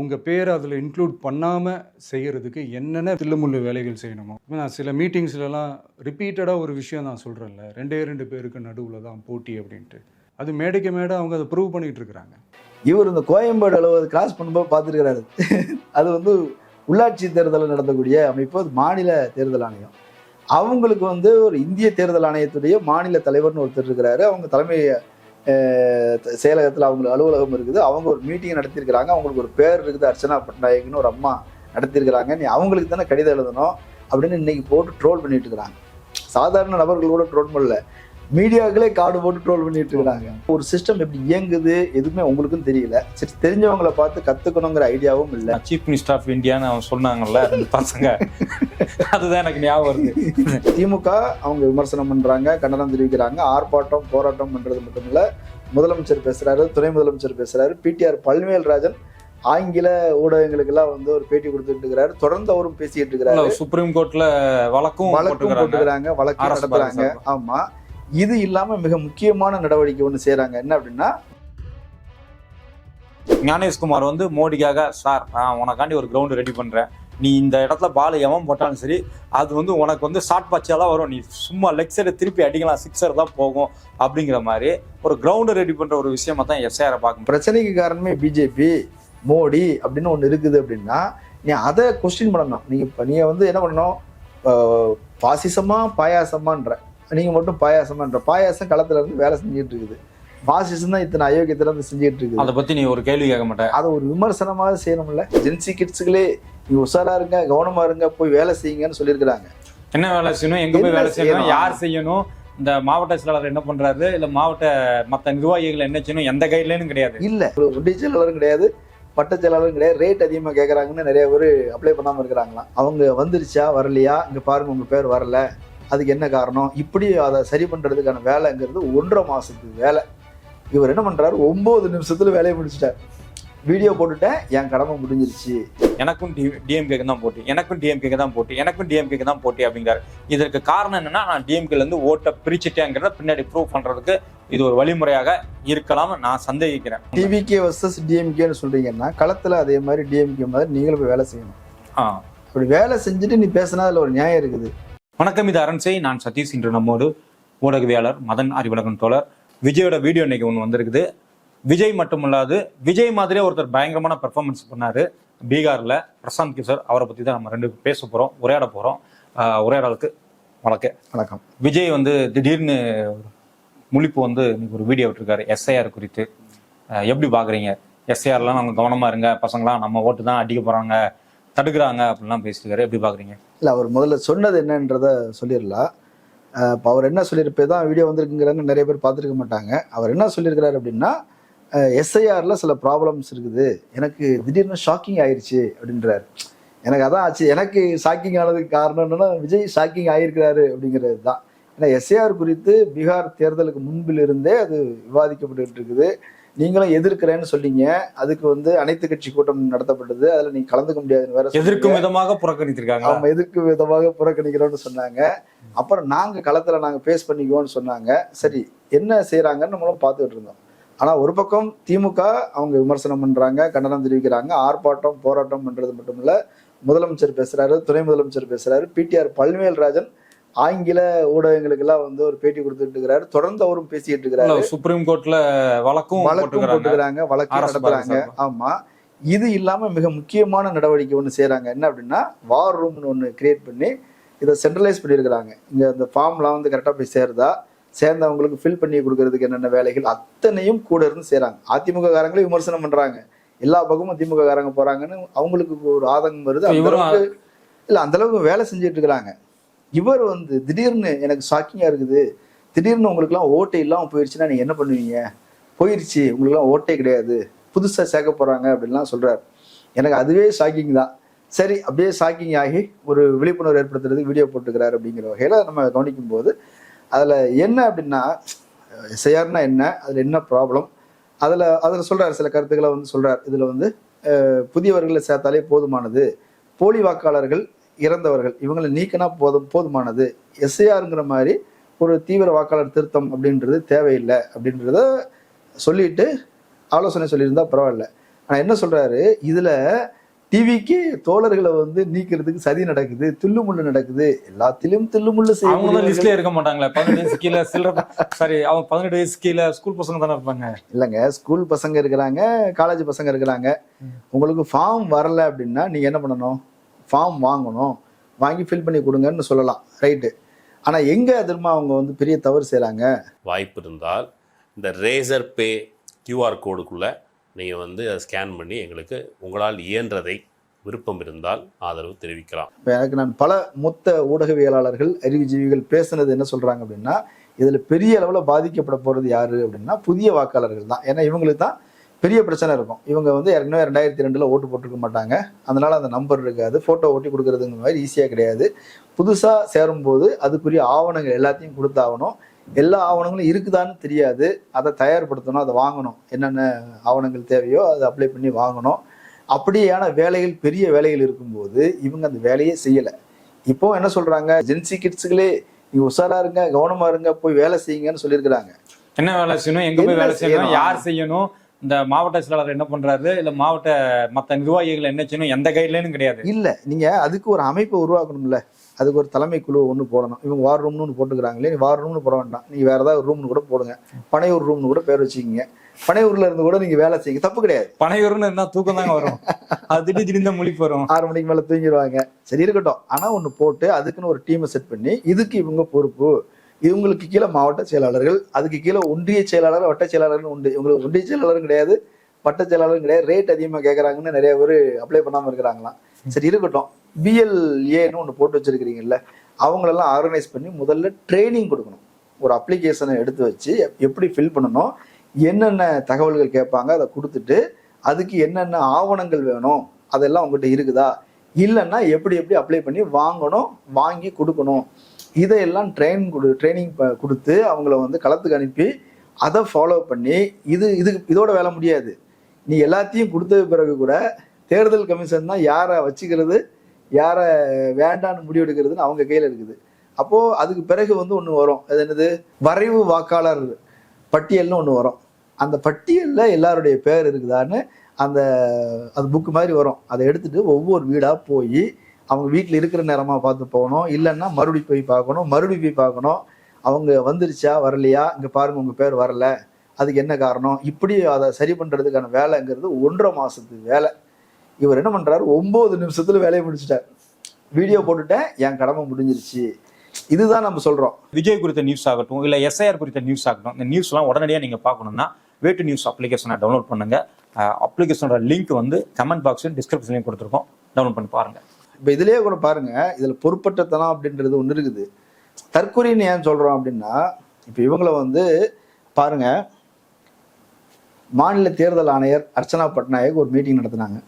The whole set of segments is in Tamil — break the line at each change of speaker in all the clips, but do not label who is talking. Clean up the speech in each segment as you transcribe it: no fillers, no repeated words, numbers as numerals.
உங்கள் பேரை அதில் இன்க்ளூட் பண்ணாமல் செய்கிறதுக்கு என்னென்ன தில்லுமுள்ளு வேலைகள் செய்யணுமோ. நான் சில மீட்டிங்ஸ்லலாம் ரிப்பீட்டடாக ஒரு விஷயம் நான் சொல்கிறேன்ல, ரெண்டு பேருக்கு நடுவில் தான் போட்டி அப்படின்ட்டு. அது மேடைக்கு மேடை அவங்க அதை ப்ரூவ் பண்ணிகிட்டு இருக்கிறாங்க.
இவர் இந்த கோயம்பேடு அளவு கிராஸ் பண்ணும்போது பார்த்துருக்கிறாரு. அது வந்து உள்ளாட்சி தேர்தலில் நடத்தக்கூடிய அமைப்பு, அது மாநில தேர்தல் ஆணையம். அவங்களுக்கு வந்து ஒரு இந்திய தேர்தல் ஆணையத்துடைய மாநில தலைவர்னு ஒருத்தர் இருக்கிறாரு. அவங்க தலைமை செயலகத்தில் அவங்களுக்கு அலுவலகம் இருக்குது. அவங்க ஒரு மீட்டிங் நடத்தியிருக்கிறாங்க. அவங்களுக்கு ஒரு பேர் இருக்குது, அர்ச்சனா பட்நாயக்னு ஒரு அம்மா நடத்தியிருக்கிறாங்க. நீ அவங்களுக்கு தானே கடிதம் எழுதணும் அப்படின்னு இன்னைக்கு போட்டு ட்ரோல் பண்ணிட்டு இருக்கிறாங்க. சாதாரண நபர்கள் கூட ட்ரோல் பண்ணல, மீடியாக்களே கார்டு போட்டு ட்ரோல் பண்ணிட்டு இருக்கிறாங்க. ஒரு சிஸ்டம் எப்படி இயங்குது எதுவுமே உங்களுக்கும் தெரியல. சரி, தெரிஞ்சவங்களை பார்த்து கத்துக்கணுங்கிற ஐடியாவும் இல்லை.
சீஃப் மினிஸ்டர் ஆஃப் இந்தியான்னு அவங்க சொன்னாங்கல்ல பசங்க, அதுதான் எனக்கு ஞாபகம் வருது.
திமுக அவங்க விமர்சனம் பண்றாங்க, கண்டனம் தெரிவிக்கிறாங்க, ஆர்ப்பாட்டம் போராட்டம் பண்றது மட்டும் இல்ல, முதலமைச்சர் பேசுறாரு, துணை முதலமைச்சர் பேசுறாரு, பிடிஆர் பழனிவேல்ராஜன் ஆங்கில ஊடகங்களுக்கெல்லாம் வந்து ஒரு பேட்டி கொடுத்துட்டு இருக்கிறாரு. தொடர்ந்து அவரும் பேசிட்டு இருக்கிறாரு.
சுப்ரீம் கோர்ட்ல வழக்கும்
போட்டுக்கிறாங்க, வழக்கு நடத்துறாங்க. ஆமா, இது இல்லாம மிக முக்கியமான நடவடிக்கை ஒண்ணு செய்யறாங்க. என்ன அப்படின்னா,
ஞானேஷ்குமார் வந்து மோடிக்காக, சார் நான் உனக்காண்டி ஒரு கிரவுண்டு ரெடி பண்றேன், நீ இந்த இடத்துல பால் எவன் போட்டாலும் சரி அது வந்து உனக்கு வந்து ஷார்ட் பச்சா தான் வரும், நீ சும்மா லெக் சைடு திருப்பி அடிக்கலாம், சிக்ஸர் தான் போகும் அப்படிங்கிற மாதிரி ஒரு கிரவுண்டு ரெடி பண்ற ஒரு விஷயமா தான் எஸ்ஐஆரை பார்க்கணும்.
பிரச்சனைக்கு காரணமே பிஜேபி, மோடி அப்படின்னு ஒன்று இருக்குது அப்படின்னா நீ அதை கொஸ்டின் பண்ணணும். நீங்க வந்து என்ன பண்ணணும், பாசிசமா பாயாசமான்ற, நீங்க மட்டும் பாயாசமான்ற, பாயாசம் களத்துல இருந்து வேலை செஞ்சுட்டு இருக்குது, பாசிசம் தான் இத்தனை அயோக்கியத்துல இருந்து செஞ்சுட்டு இருக்குது.
அதை பத்தி நீ ஒரு கேள்வி கேட்க மாட்டேன்,
அதை ஒரு விமர்சனமாக செய்யணும்ல. ஜென்சி கிட்ஸுகளே நீ உஷாரா இருங்க, கவனமா இருங்க, போய் வேலை செய்யுங்கன்னு சொல்லியிருக்கிறாங்க.
என்ன வேலை செய்யணும், எங்க போய் வேலை செய்யணும், யார் செய்யணும், இந்த மாவட்ட செயலாளர் என்ன பண்றாரு, இல்ல மாவட்ட மற்ற நிர்வாகிகள் என்ன செய்யணும், எந்த கைட்லைனும் கிடையாது.
இல்ல, ஒன்றிய செயலாளரும் கிடையாது, பட்ட செயலாளரும் கிடையாது. ரேட் அதிகமாக கேட்குறாங்கன்னு நிறைய பேர் அப்ளை பண்ணாமல் இருக்கிறாங்களாம். அவங்க வந்துருச்சா வரலையா, இங்கே பாருங்க உங்கள் பேர் வரல, அதுக்கு என்ன காரணம், இப்படி அதை சரி பண்ணுறதுக்கான வேலைங்கிறது 1.5 மாதத்துக்கு வேலை. இவர் என்ன பண்ணுறாரு, 9 நிமிஷத்துல வேலையை முடிச்சிட்டார். வீடியோ போட்டுட்டேன், என் கடமை முடிஞ்சிருச்சு,
எனக்கும் டிஎம்கேக்கு தான் போட்டி, எனக்கும் டிஎம்கேக்கு தான் போட்டி, எனக்கும் டிஎம்கேக்கு தான் போட்டி அப்படிங்கிறாரு. இதற்கு காரணம் என்னன்னா, நான் டிஎம்கேல இருந்து ஓட்டை பிரிச்சுட்டேங்கிறத பின்னாடி ப்ரூவ் பண்றதுக்கு இது ஒரு வழிமுறையாக இருக்கலாம்னு நான் சந்தேகிக்கிறேன்.
டிவிகே வர்சஸ் டிஎம்கேன்னு சொல்றீங்கன்னா, களத்துல அதே மாதிரி டிஎம்கே மாதிரி நீங்களும் போய் வேலை செய்யணும். அப்படி வேலை செஞ்சுட்டு நீ பேசினா அதுல ஒரு நியாயம் இருக்குது.
வணக்கம், இது அரண்சை, நான் சதீஷ். இன்று நம்மோடு ஊடகவியாளர் மதன் அறிவழகன் தோழர் விஜயோட வீடியோ இன்னைக்கு ஒன்று வந்திருக்குது. விஜய் மட்டுமல்லாது, விஜய் மாதிரியே ஒருத்தர் பயங்கரமான பெர்ஃபார்மன்ஸ் பண்ணாரு பீகார்ல, பிரசாந்த் கிஷோர். அவரை பத்தி தான் நம்ம ரெண்டு பேச போறோம், உரையாட போறோம். உரையாடலுக்கு வணக்கம். விஜய் வந்து திடீர்னு முழிப்பு வந்து இன்னைக்கு ஒரு வீடியோ விட்டுருக்காரு எஸ்ஐஆர் குறித்து. எப்படி பாக்குறீங்க? எஸ்ஐஆர்லாம் நம்ம கவனமா இருங்க, பசங்களாம் நம்ம ஓட்டு தான் அடிக்க போறாங்க, தடுக்கிறாங்க அப்படின்லாம் பேசிட்டு எப்படி பாக்குறீங்க?
இல்ல, அவர் முதல்ல சொன்னது என்னன்றத சொல்லிடலாம். இப்போ அவர் என்ன சொல்லியிருப்பே தான் வீடியோ வந்திருக்குங்கிறாங்க, நிறைய பேர் பார்த்துருக்க மாட்டாங்க. அவர் என்ன சொல்லியிருக்கிறாரு அப்படின்னா, எஸ்ஐஆர்ல சில ப்ராப்ளம்ஸ் இருக்குது, எனக்கு திடீர்னு ஷாக்கிங் ஆயிடுச்சு அப்படின்றாரு. எனக்கு அதான் ஆச்சு. எனக்கு ஷாக்கிங் ஆனதுக்கு காரணம் என்னன்னா, விஜய் ஷாக்கிங் ஆகியிருக்கிறாரு அப்படிங்கிறது தான். ஏன்னா எஸ்ஐஆர் குறித்து பீகார் தேர்தலுக்கு முன்பிலிருந்தே அது விவாதிக்கப்பட்டு இருக்குது. நீங்களும் எதிர்க்கிறேன்னு சொன்னீங்க, அதுக்கு வந்து அனைத்து கட்சி கூட்டம் நடத்தப்பட்டது, அதுல நீங்க கலந்துக்க முடியாதுன்னு வேற
எதிர்க்கும் விதமாக புறக்கணித்திருக்காங்க.
அவங்க எதிர்க்கும் விதமாக புறக்கணிக்கிறோம்னு சொன்னாங்க. அப்புறம் நாங்க களத்துல நாங்க பேஸ் பண்ணிக்குவோம்னு சொன்னாங்க. சரி, என்ன செய்யறாங்கன்னு நம்மளும் பார்த்துட்டு இருந்தோம். ஆனா ஒரு பக்கம் திமுக அவங்க விமர்சனம் பண்றாங்க, கண்டனம் தெரிவிக்கிறாங்க, ஆர்ப்பாட்டம் போராட்டம் பண்றது மட்டும் இல்ல, முதலமைச்சர் பேசுறாரு, துணை முதலமைச்சர் பேசுறாரு, பிடிஆர் பழனிவேல்ராஜன் ஆங்கில ஊடகங்களுக்கு எல்லாம் வந்து ஒரு பேட்டி கொடுத்துட்டு இருக்கிறாரு. தொடர்ந்து அவரும் பேசிட்டு இருக்கிறாரு.
சுப்ரீம் கோர்ட்ல வழக்கும்
போட்டுக்கிறாங்க, வழக்கு நடத்துறாங்க. ஆமா, இது இல்லாம மிக முக்கியமான நடவடிக்கை ஒண்ணு செய்யறாங்க. என்ன அப்படின்னா, வார் ரூம்னு ஒண்ணு கிரியேட் பண்ணி இதை சென்ட்ரலைஸ் பண்ணியிருக்கிறாங்க. இங்க இந்த ஃபார்ம்லாம் வந்து கரெக்டா போய் சேருதா, சேர்ந்தவங்களுக்கு ஃபில் பண்ணி கொடுக்கறதுக்கு என்னென்ன வேலைகள் அத்தனையும் கூட இருந்து செய்யறாங்க. அதிமுக காரங்களே விமர்சனம் பண்றாங்க, எல்லா பக்கமும் திமுக காரங்க போறாங்கன்னு அவங்களுக்கு ஒரு ஆதங்கம் வருது. அந்த அளவுக்கு வேலை செஞ்சுட்டு இருக்கிறாங்க. இவர் வந்து திடீர்னு எனக்கு ஷாக்கிங்கா இருக்குது, திடீர்னு உங்களுக்குலாம் ஓட்டை இல்லாமல் போயிடுச்சுன்னா நீங்க என்ன பண்ணுவீங்க, போயிடுச்சு உங்களுக்குலாம் ஓட்டே கிடையாது, புதுசாக சேர்க்க போறாங்க அப்படின்லாம் சொல்றாரு. எனக்கு அதுவே ஷாக்கிங் தான். சரி, அப்படியே ஷாக்கிங் ஆகி ஒரு விழிப்புணர்வு ஏற்படுத்துறதுக்கு வீடியோ போட்டுக்கிறாரு அப்படிங்கிற வகையில நம்ம கவனிக்கும் போது அதுல என்ன அப்படின்னா, எஸ்ஐஆர்னா என்ன, அதுல என்ன ப்ராப்ளம், அதுல சொல்றாரு, சில கருத்துக்களை வந்து சொல்றாரு. இதுல வந்து புதியவர்களை சேர்த்தாலே போதுமானது, போலி வாக்காளர்கள், இறந்தவர்கள் இவங்களை நீக்கினா போதுமானது, எஸ்ஐஆருங்கிற மாதிரி ஒரு தீவிர வாக்காளர் திருத்தம் அப்படின்றது தேவையில்லை அப்படின்றத சொல்லிட்டு ஆலோசனை சொல்லியிருந்தா பரவாயில்ல. ஆனா என்ன சொல்றாரு, இதுல டிவிக்கு தோழர்களை வந்து நீக்கிறதுக்கு சதி நடக்குது, தில்லுமுள்ளு நடக்குது, எல்லாத்திலும் தில்லுமுள்ளு
அவங்க தான்
செய்யக்கூடிய
லிஸ்ட்ல இருக்க மாட்டாங்களே. 18 வயசு கீழே சில்லற சாரி அவங்க 18 வயசு கீழே ஸ்கூல் பசங்க தானே இருப்பாங்க.
இல்லைங்க, ஸ்கூல் பசங்க இருக்கிறாங்க, காலேஜ் பசங்க இருக்கிறாங்க. உங்களுக்கு ஃபார்ம் வரல அப்படின்னா நீங்க என்ன பண்ணணும், ஃபார்ம் வாங்கணும், வாங்கி ஃபில் பண்ணி கொடுங்கன்னு சொல்லலாம், ரைட்டு. ஆனா எங்க திரும்ப அவங்க வந்து பெரிய தவறு செய்றாங்க.
வாய்ப்பு இருந்தால் இந்த ரேசர் பே கியூஆர் கோடுக்குள்ளே நீங்கள் வந்து அதை ஸ்கேன் பண்ணி எங்களுக்கு உங்களால் இயன்றதை விருப்பம் இருந்தால் ஆதரவு தெரிவிக்கலாம்.
இப்போ எனக்கு நான் பல மூத்த ஊடகவியலாளர்கள், அறிவுஜீவிகள் பேசுனது என்ன சொல்றாங்க அப்படின்னா, இதுல பெரிய அளவில் பாதிக்கப்பட போறது யாரு அப்படின்னா புதிய வாக்காளர்கள் தான். ஏன்னா இவங்களுக்கு தான் பெரிய பிரச்சனை இருக்கும். இவங்க வந்து ஏற்கனவே 2002 ஓட்டு போட்டிருக்க மாட்டாங்க, அதனால அந்த நம்பர் இருக்காது, ஃபோட்டோ ஓட்டி கொடுக்குறதுங்கிற மாதிரி ஈஸியாக கிடையாது. புதுசாக சேரும்போது அதுக்குரிய ஆவணங்கள் எல்லாத்தையும் கொடுத்தாகணும். எல்லா ஆவணங்களும் இருக்குதான்னு தெரியாது, அதை தயார்படுத்தணும், அதை வாங்கணும், என்னென்ன ஆவணங்கள் தேவையோ அதை அப்ளை பண்ணி வாங்கணும். அப்படியான வேலைகள், பெரிய வேலைகள் இருக்கும்போது இவங்க அந்த வேலையே செய்யலை. இப்போ என்ன சொல்றாங்க, ஜென்சி கிட்ஸுகளே நீங்க உஷாரா இருங்க, கவனமா இருங்க, போய் வேலை செய்யுங்கன்னு சொல்லியிருக்கிறாங்க.
என்ன வேலை செய்யணும், எங்க போய் வேலை செய்யணும், யார் செய்யணும், இந்த மாவட்ட செயலாளர் என்ன பண்றாரு, இல்ல மாவட்ட மற்ற நிர்வாகிகள் என்ன செய்யணும், எந்த கைட்லைனும் கிடையாது.
இல்ல, நீங்க அதுக்கு ஒரு அமைப்பை உருவாக்கணும்ல, அதுக்கு ஒரு தலைமை குழு ஒன்று போடணும். இவங்க வார் ரூம்னு ஒன்று போட்டுக்கிறாங்களே, நீ வார் ரூம்னு போட வேண்டாம், நீங்க வேற ஏதாவது ரூம்னு கூட போடுங்க, பனையூர் ரூம்னு கூட பேர் வச்சுக்கிங்க, பனையூர்ல இருந்து கூட நீங்க வேலை செய்யுங்க, தப்பு கிடையாது.
பனையூர்னு இருந்தா தூக்கம் தாங்க வரும், அது திடீர்னு மொழி வரும்,
6 மணிக்கு மேல தூங்கிடுவாங்க, சரி இருக்கட்டும். ஆனா ஒன்று போட்டு அதுக்குன்னு ஒரு டீமை செட் பண்ணி, இதுக்கு இவங்க பொறுப்பு, இவங்களுக்கு கீழே மாவட்ட செயலாளர்கள், அதுக்கு கீழே ஒன்றிய செயலாளர், வட்ட செயலாளர்னு உண்டு. இவங்களுக்கு ஒன்றிய செயலாளரும் கிடையாது, வட்ட செயலாளரும் கிடையாது, ரேட் அதிகமாக கேட்குறாங்கன்னு நிறைய பேர் அப்ளை பண்ணாமல் இருக்கிறாங்களாம். சரி இருக்கட்டும், பிஎல்ஏன்னு ஒன்று போட்டு வச்சிருக்கிறீங்கல்ல, அவங்களெல்லாம் ஆர்கனைஸ் பண்ணி முதல்ல ட்ரைனிங் கொடுக்கணும். ஒரு அப்ளிகேஷனை எடுத்து வச்சு எப்படி ஃபில் பண்ணணும், என்னென்ன தகவல்கள் கேட்பாங்க அதை கொடுத்துட்டு, அதுக்கு என்னென்ன ஆவணங்கள் வேணும் அதெல்லாம் உங்கள்கிட்ட இருக்குதா, இல்லைன்னா எப்படி எப்படி அப்ளை பண்ணி வாங்கணும், வாங்கி கொடுக்கணும், இதையெல்லாம் ட்ரைனிங் கொடுத்து அவங்கள வந்து களத்துக்கு அனுப்பி அதை ஃபாலோ பண்ணி, இதோட வேலை முடியாது. நீ எல்லாத்தையும் கொடுத்த பிறகு கூட தேர்தல் கமிஷன் தான் யாரை வச்சுக்கிறது, யாரை வேண்டான்னு முடிவெடுக்கிறதுன்னு அவங்க கையில் இருக்குது. அப்போது அதுக்கு பிறகு வந்து ஒன்று வரும், அது என்னது, வரைவு வாக்காளர் பட்டியல்னு ஒன்று வரும். அந்த பட்டியலில் எல்லாருடைய பேர் இருக்குதான்னு அது புக்கு மாதிரி வரும். அதை எடுத்துட்டு ஒவ்வொரு வீடாக போய் அவங்க வீட்டில் இருக்கிற நேரமாக பார்த்து போகணும், இல்லைன்னா மறுபடியும் போய் பார்க்கணும், அவங்க வந்துருச்சா வரலையா, இங்கே பாருங்க உங்கள் பேர் வரல, அதுக்கு என்ன காரணம், இப்படி அதை சரி பண்ணுறதுக்கான வேலைங்கிறது 1.5 மாதத்து வேலை. இவர் என்ன பண்ணுறாரு, 9 நிமிஷத்துல வேலையை முடிச்சுட்டார், வீடியோ போட்டுட்டேன், என் கடமை முடிஞ்சிருச்சு. இதுதான் நம்ம சொல்கிறோம்.
விஜய் குறித்த நியூஸ் ஆகட்டும், இல்லை எஸ்ஐஆர் குறித்த நியூஸ் ஆகட்டும், இந்த நியூஸ்லாம் உடனடியாக நீங்கள் பார்க்கணும்னா வேட்டு நியூஸ் அப்ளிகேஷனை டவுன்லோட் பண்ணுங்க. அப்ளிகேஷனோட லிங்க் வந்து கமெண்ட் பாக்ஸில் டிஸ்கிரிப்ஷன்லையும் கொடுத்துருக்கோம், டவுன்லோட் பண்ணி பாருங்க.
இப்போ இதுலேயே கூட பாருங்க, இதில் பொறுப்பற்றத்தனம் அப்படின்றது ஒன்று இருக்குது. தற்கொலைன்னு ஏன் சொல்கிறோம் அப்படின்னா, இப்போ இவங்கள வந்து பாருங்க, மாநில தேர்தல் ஆணையர் அர்ச்சனா பட்நாயக் ஒரு மீட்டிங் நடத்தினாங்க.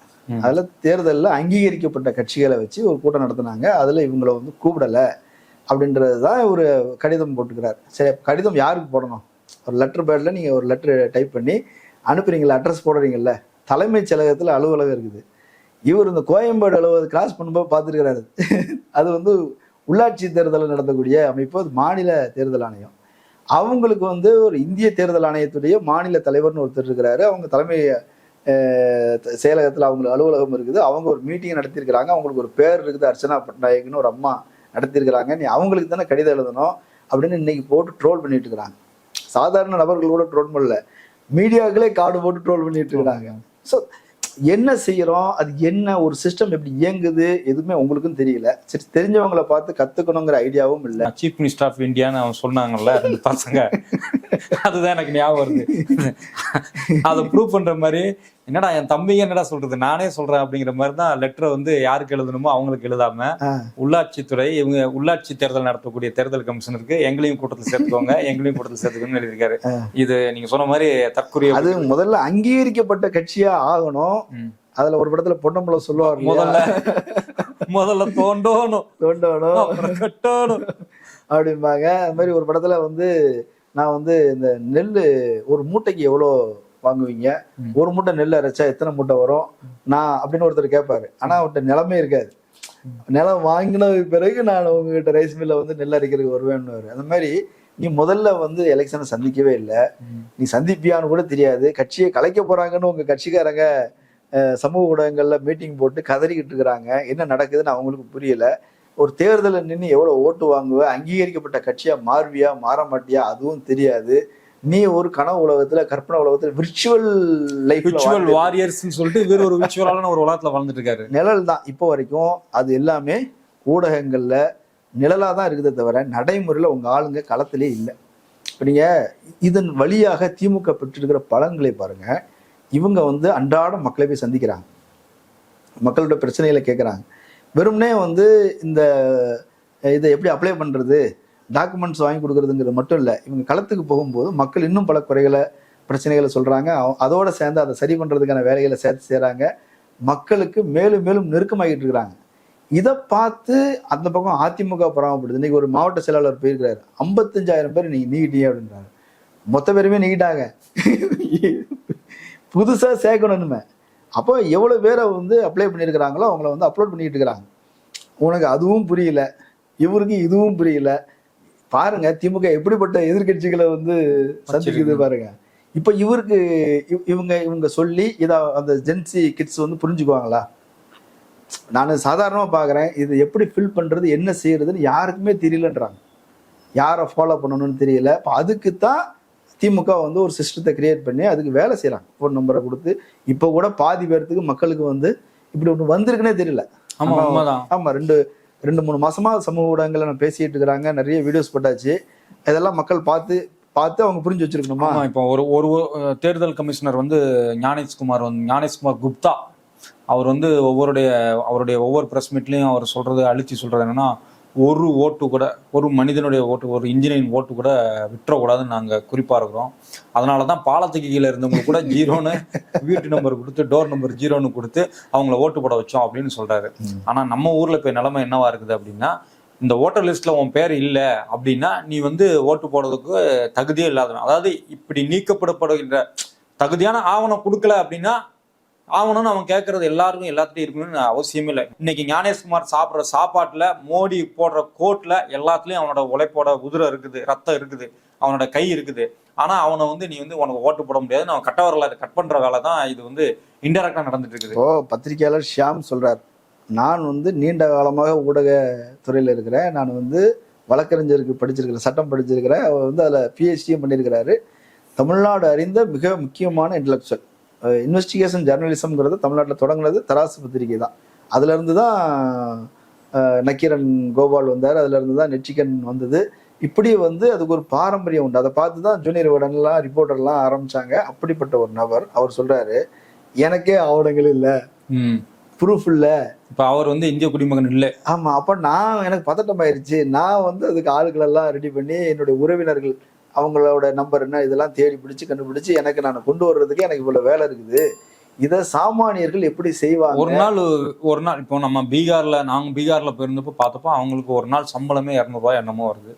அதில் தேர்தலில் அங்கீகரிக்கப்பட்ட கட்சிகளை வச்சு ஒரு கூட்டம் நடத்தினாங்க. அதில் இவங்கள வந்து கூப்பிடலை அப்படின்றது தான் ஒரு கடிதம் போட்டுக்கிறார். சரி, கடிதம் யாருக்கு போடணும், ஒரு லெட்டர் பேடில் நீங்கள் ஒரு லெட்டர் டைப் பண்ணி அனுப்புறீங்களா, அட்ரஸ் போடுறீங்கல்ல, தலைமைச் செயலகத்தில் அலுவலகம் இருக்குது. இவர் இந்த கோயம்பேடு அலுவலகத்தை கிராஸ் பண்ணும்போது பார்த்துருக்கிறாரு. அது வந்து உள்ளாட்சி தேர்தலில் நடத்தக்கூடிய அமைப்பு, அது மாநில தேர்தல் ஆணையம். அவங்களுக்கு வந்து ஒரு இந்திய தேர்தல் ஆணையத்துடைய மாநில தலைவர்னு ஒருத்தர் இருக்கிறாரு. அவங்க தலைமை செயலகத்தில் அவங்களுக்கு அலுவலகம் இருக்குது. அவங்க ஒரு மீட்டிங் நடத்தியிருக்கிறாங்க, அவங்களுக்கு ஒரு பேர் இருக்குது, அர்ச்சனா பட்நாயக்னு ஒரு அம்மா நடத்தியிருக்கிறாங்க. நீ அவங்களுக்கு தானே கடிதம் எழுதணும் அப்படின்னு இன்னைக்கு போட்டு ட்ரோல் பண்ணிட்டு இருக்கிறாங்க. சாதாரண நபர்கள் கூட ட்ரோல் பண்ணல, மீடியாக்களே கார்டு போட்டு ட்ரோல் பண்ணிட்டு இருக்கிறாங்க. ஸோ என்ன செய்யறோம், அது என்ன ஒரு சிஸ்டம் எப்படி இயங்குது எதுவுமே உங்களுக்கும் தெரியல. சரி, தெரிஞ்சவங்களை பார்த்து கத்துக்கணுங்கிற ஐடியாவும் இல்லை.
சீஃப் மினிஸ்டர் ஆஃப் இந்தியான்னு அவன் சொன்னாங்கல்ல 2 பசங்க, அதுதான் எனக்கு ஞாபகம் வருது. அதை ப்ரூவ் பண்ற மாதிரி, என்னடா என் தம்பிங்க என்னடா சொல்றது, நானே சொல்றேன் அப்படிங்கிற மாதிரி தான் லெட்டரை வந்து யாருக்கு எழுதணுமோ அவங்களுக்கு எழுதாம, உள்ளாட்சித்துறை இவங்க உள்ளாட்சி தேர்தல் நடத்தக்கூடிய தேர்தல் கமிஷனருக்கு எங்களையும் கூட்டத்தில் சேர்த்துக்கோங்கன்னு எழுதியிருக்காரு. இது நீங்க சொன்ன மாதிரி தற்கொலை. அது
முதல்ல அங்கீகரிக்கப்பட்ட கட்சியா ஆகணும். அதுல ஒரு படத்துல பொன்னம்பலம் சொல்லுவார்,
முதல்ல தோண்டணும்
அப்படிம்பாங்க. அது மாதிரி ஒரு படத்துல வந்து நான் வந்து இந்த நெல் ஒரு மூட்டைக்கு எவ்வளோ வாங்குவீங்க, ஒரு மூட்டை நெல் அரைச்சா எத்தனை மூட்டை வரும் நான் அப்படின்னு ஒருத்தர் கேட்பாரு. ஆனா அவர்கிட்ட நிலமே இருக்காது. நிலம் வாங்கின பிறகு நான் உங்ககிட்ட ரைஸ் மில்ல வந்து நெல் அரைக்கிறதுக்கு வருவேன்னு. அந்த மாதிரி நீ முதல்ல வந்து எலெக்ஷனை சந்திக்கவே இல்லை, நீ சந்திப்பியான்னு கூட தெரியாது, கட்சியை கலைக்க போறாங்கன்னு உங்க கட்சிக்காரங்க சமூக ஊடகங்கள்ல மீட்டிங் போட்டு கதறிக்கிட்டு இருக்கிறாங்க. என்ன நடக்குதுன்னு அவங்களுக்கு புரியல. ஒரு தேர்தலில் நின்று எவ்வளவு ஓட்டு வாங்குவ, அங்கீகரிக்கப்பட்ட கட்சியா மாறுவியா மாற மாட்டியா அதுவும் தெரியாது. நீ ஒரு கனவு உலகத்துல, கற்பனை உலகத்துல, விர்ச்சுவல்
விர்ச்சுவல் வாரியர்ஸ்னு சொல்லிட்டு வேற ஒரு விர்ச்சுவலான ஒரு உலகத்துல வாழ்ந்துட்டு இருக்காரு.
நிழல் தான் இப்போ வரைக்கும். அது எல்லாமே ஊடகங்கள்ல நிழலா தான் இருக்குதே தவிர நடைமுறையில உங்க ஆளுங்க களத்திலே இல்லை. இப்போ நீங்க இதன் வழியாக திமுக பெற்றிருக்கிற பலன்களை பாருங்க. இவங்க வந்து அன்றாடம் மக்களை போய் சந்திக்கிறாங்க, மக்களோட பிரச்சனைகளை கேட்குறாங்க. வெறும்னே வந்து இந்த இதை எப்படி அப்ளை பண்ணுறது, டாக்குமெண்ட்ஸ் வாங்கி கொடுக்குறதுங்கிறது மட்டும் இல்லை. இவங்க களத்துக்கு போகும்போது மக்கள் இன்னும் பல குறைகளை பிரச்சனைகளை சொல்கிறாங்க. அதோடு சேர்ந்து அதை சரி பண்ணுறதுக்கான வேலைகளை சேர்த்து செய்கிறாங்க. மக்களுக்கு மேலும் மேலும் நெருக்கமாகிட்டு இருக்கிறாங்க. இதை பார்த்து அந்த பக்கம் அதிமுக பராமப்படுது. இன்னைக்கு ஒரு மாவட்ட செயலாளர் போயிருக்கிறாரு, 55,000 பேர் நீங்கள் நீக்கிட்டீங்க அப்படின்றாரு. மொத்த பேருமே நீக்கிட்டாங்க, புதுசாக சேர்க்கணுமே. அப்போ எவ்வளோ பேரை வந்து அப்ளை பண்ணியிருக்கிறாங்களோ அவங்கள வந்து அப்லோட் பண்ணிட்டு இருக்கிறாங்க. உனக்கு அதுவும் புரியல, இவருக்கு இதுவும் புரியல. பாருங்க திமுக எப்படிப்பட்ட எதிர்கட்சிகளை வந்து சந்திக்குது பாருங்க. இப்போ இவருக்கு இவங்க சொல்லி இதை அந்த ஜென்சி கிட்ஸ் வந்து புரிஞ்சுக்குவாங்களா? நான் சாதாரணமாக பார்க்குறேன், இது எப்படி ஃபில் பண்ணுறது என்ன செய்யறதுன்னு யாருக்குமே தெரியலன்றாங்க. யாரை ஃபாலோ பண்ணணும்னு தெரியல. இப்போ அதுக்கு தான் திமுக வந்து ஒரு சிஸ்டத்தை கிரியேட் பண்ணி அதுக்கு வேலை செய்கிறாங்க. ஃபோன் நம்பரை கொடுத்து இப்போ கூட பாதி பேர்த்துக்கு மக்களுக்கு வந்து இப்படி ஒன்று வந்திருக்குன்னே தெரியல. ஆமாம், 2-3 மாசமா சமூக ஊடகங்களை நான் பேசிட்டு இருக்கிறாங்க. நிறைய வீடியோஸ் போட்டாச்சு. இதெல்லாம் மக்கள் பார்த்து அவங்க புரிஞ்சு வச்சிருக்கணுமா?
இப்போ ஒரு தேர்தல் கமிஷனர் வந்து ஞானேஷ்குமார் குப்தா அவர் வந்து அவருடைய ஒவ்வொரு ப்ரெஸ் மீட்லையும் அவர் அழுத்தி சொல்றது என்னன்னா, ஒரு ஓட்டு கூட, ஒரு மனிதனுடைய ஓட்டு, ஒரு இன்ஜினியரிங் ஓட்டு கூட விட்டுறக்கூடாதுன்னு நாங்கள் குறிப்பாக இருக்கிறோம். அதனால தான் பாலத்துக்கு கீழே இருந்தவங்க கூட 0ன்னு வீட்டு நம்பர் கொடுத்து, டோர் நம்பர் 0ன்னு கொடுத்து அவங்கள ஓட்டு போட வச்சோம் அப்படின்னு சொல்றாரு. ஆனால் நம்ம ஊரில் இப்போ நிலைமை என்னவா இருக்குது அப்படின்னா, இந்த ஓட்டர் லிஸ்ட்ல உன் பேர் இல்லை அப்படின்னா நீ வந்து ஓட்டு போடுறதுக்கு தகுதியே இல்லாத, அதாவது இப்படி நீக்கப்படுகின்ற தகுதியான ஆவணம் கொடுக்கல அப்படின்னா ஆவணம்னு அவன் கேட்கறது எல்லாத்துட்டும் இருக்கணும்னு அவசியமே இல்லை. இன்னைக்கு ஞானேஷ்குமார் சாப்பிட்ற சாப்பாட்டுல, மோடி போடுற கோட்ல எல்லாத்துலயும் அவனோட உழைப்போட உதிரை இருக்குது, ரத்தம் இருக்குது, அவனோட கை இருக்குது. ஆனா அவனை வந்து நீ வந்து உனக்கு ஓட்டு போட முடியாது, அவன் கட்டவரல கட் பண்ற வேலை தான் இது வந்து இன்டெரக்டா நடந்துட்டு இருக்குது.
பத்திரிகையாளர் ஷியாம் சொல்றார், நான் வந்து நீண்ட காலமாக ஊடக துறையில இருக்கிறேன், நான் வந்து வழக்கறிஞருக்கு படிச்சிருக்கிறேன், சட்டம் படிச்சிருக்கிறேன். அவர் வந்து அதில் PhD பண்ணியிருக்கிறாரு. தமிழ்நாடு அறிந்த மிக முக்கியமான இன்டலெக்சுவல். இன்வெஸ்டிகேஷன் ஜேர்னலிசம்ங்கிறது தமிழ்நாட்டில் தொடங்கினது தராசு பத்திரிகை தான். அதுலேருந்து தான் நக்கீரன் கோபால் வந்தார், அதுலேருந்து தான் நெற்றிகன் வந்தது. இப்படி வந்து அதுக்கு ஒரு பாரம்பரியம் உண்டு. அதை பார்த்து தான் ஜூனியர் விகடன்லாம் ரிப்போர்ட்டர்லாம் ஆரம்பித்தாங்க. அப்படிப்பட்ட ஒரு நபர் அவர் சொல்கிறாரு, எனக்கே ஆவணங்கள் இல்லை, ப்ரூஃப் இல்லை.
இப்போ அவர் வந்து இந்திய குடிமகன் இல்லை.
ஆமாம், அப்போ எனக்கு பதட்டம் ஆயிடுச்சு. நான் வந்து அதுக்கு ஆளுகளெல்லாம் ரெடி பண்ணி என்னுடைய உறவினர்கள் அவங்களோட நம்பர் என்ன இதெல்லாம் தேடி பிடிச்சி கண்டுபிடிச்சி எனக்கு நான் கொண்டு வர்றதுக்கு எனக்கு இவ்வளவு வேலை இருக்குது. இதை சாமானியர்கள் எப்படி செய்வாங்க?
ஒரு நாள் இப்போ நாங்க பீகார்ல போயிருந்தப்போ பார்த்தப்போ அவங்களுக்கு ஒரு நாள் சம்பளமே 200 ரூபாய் என்னமோ வருது.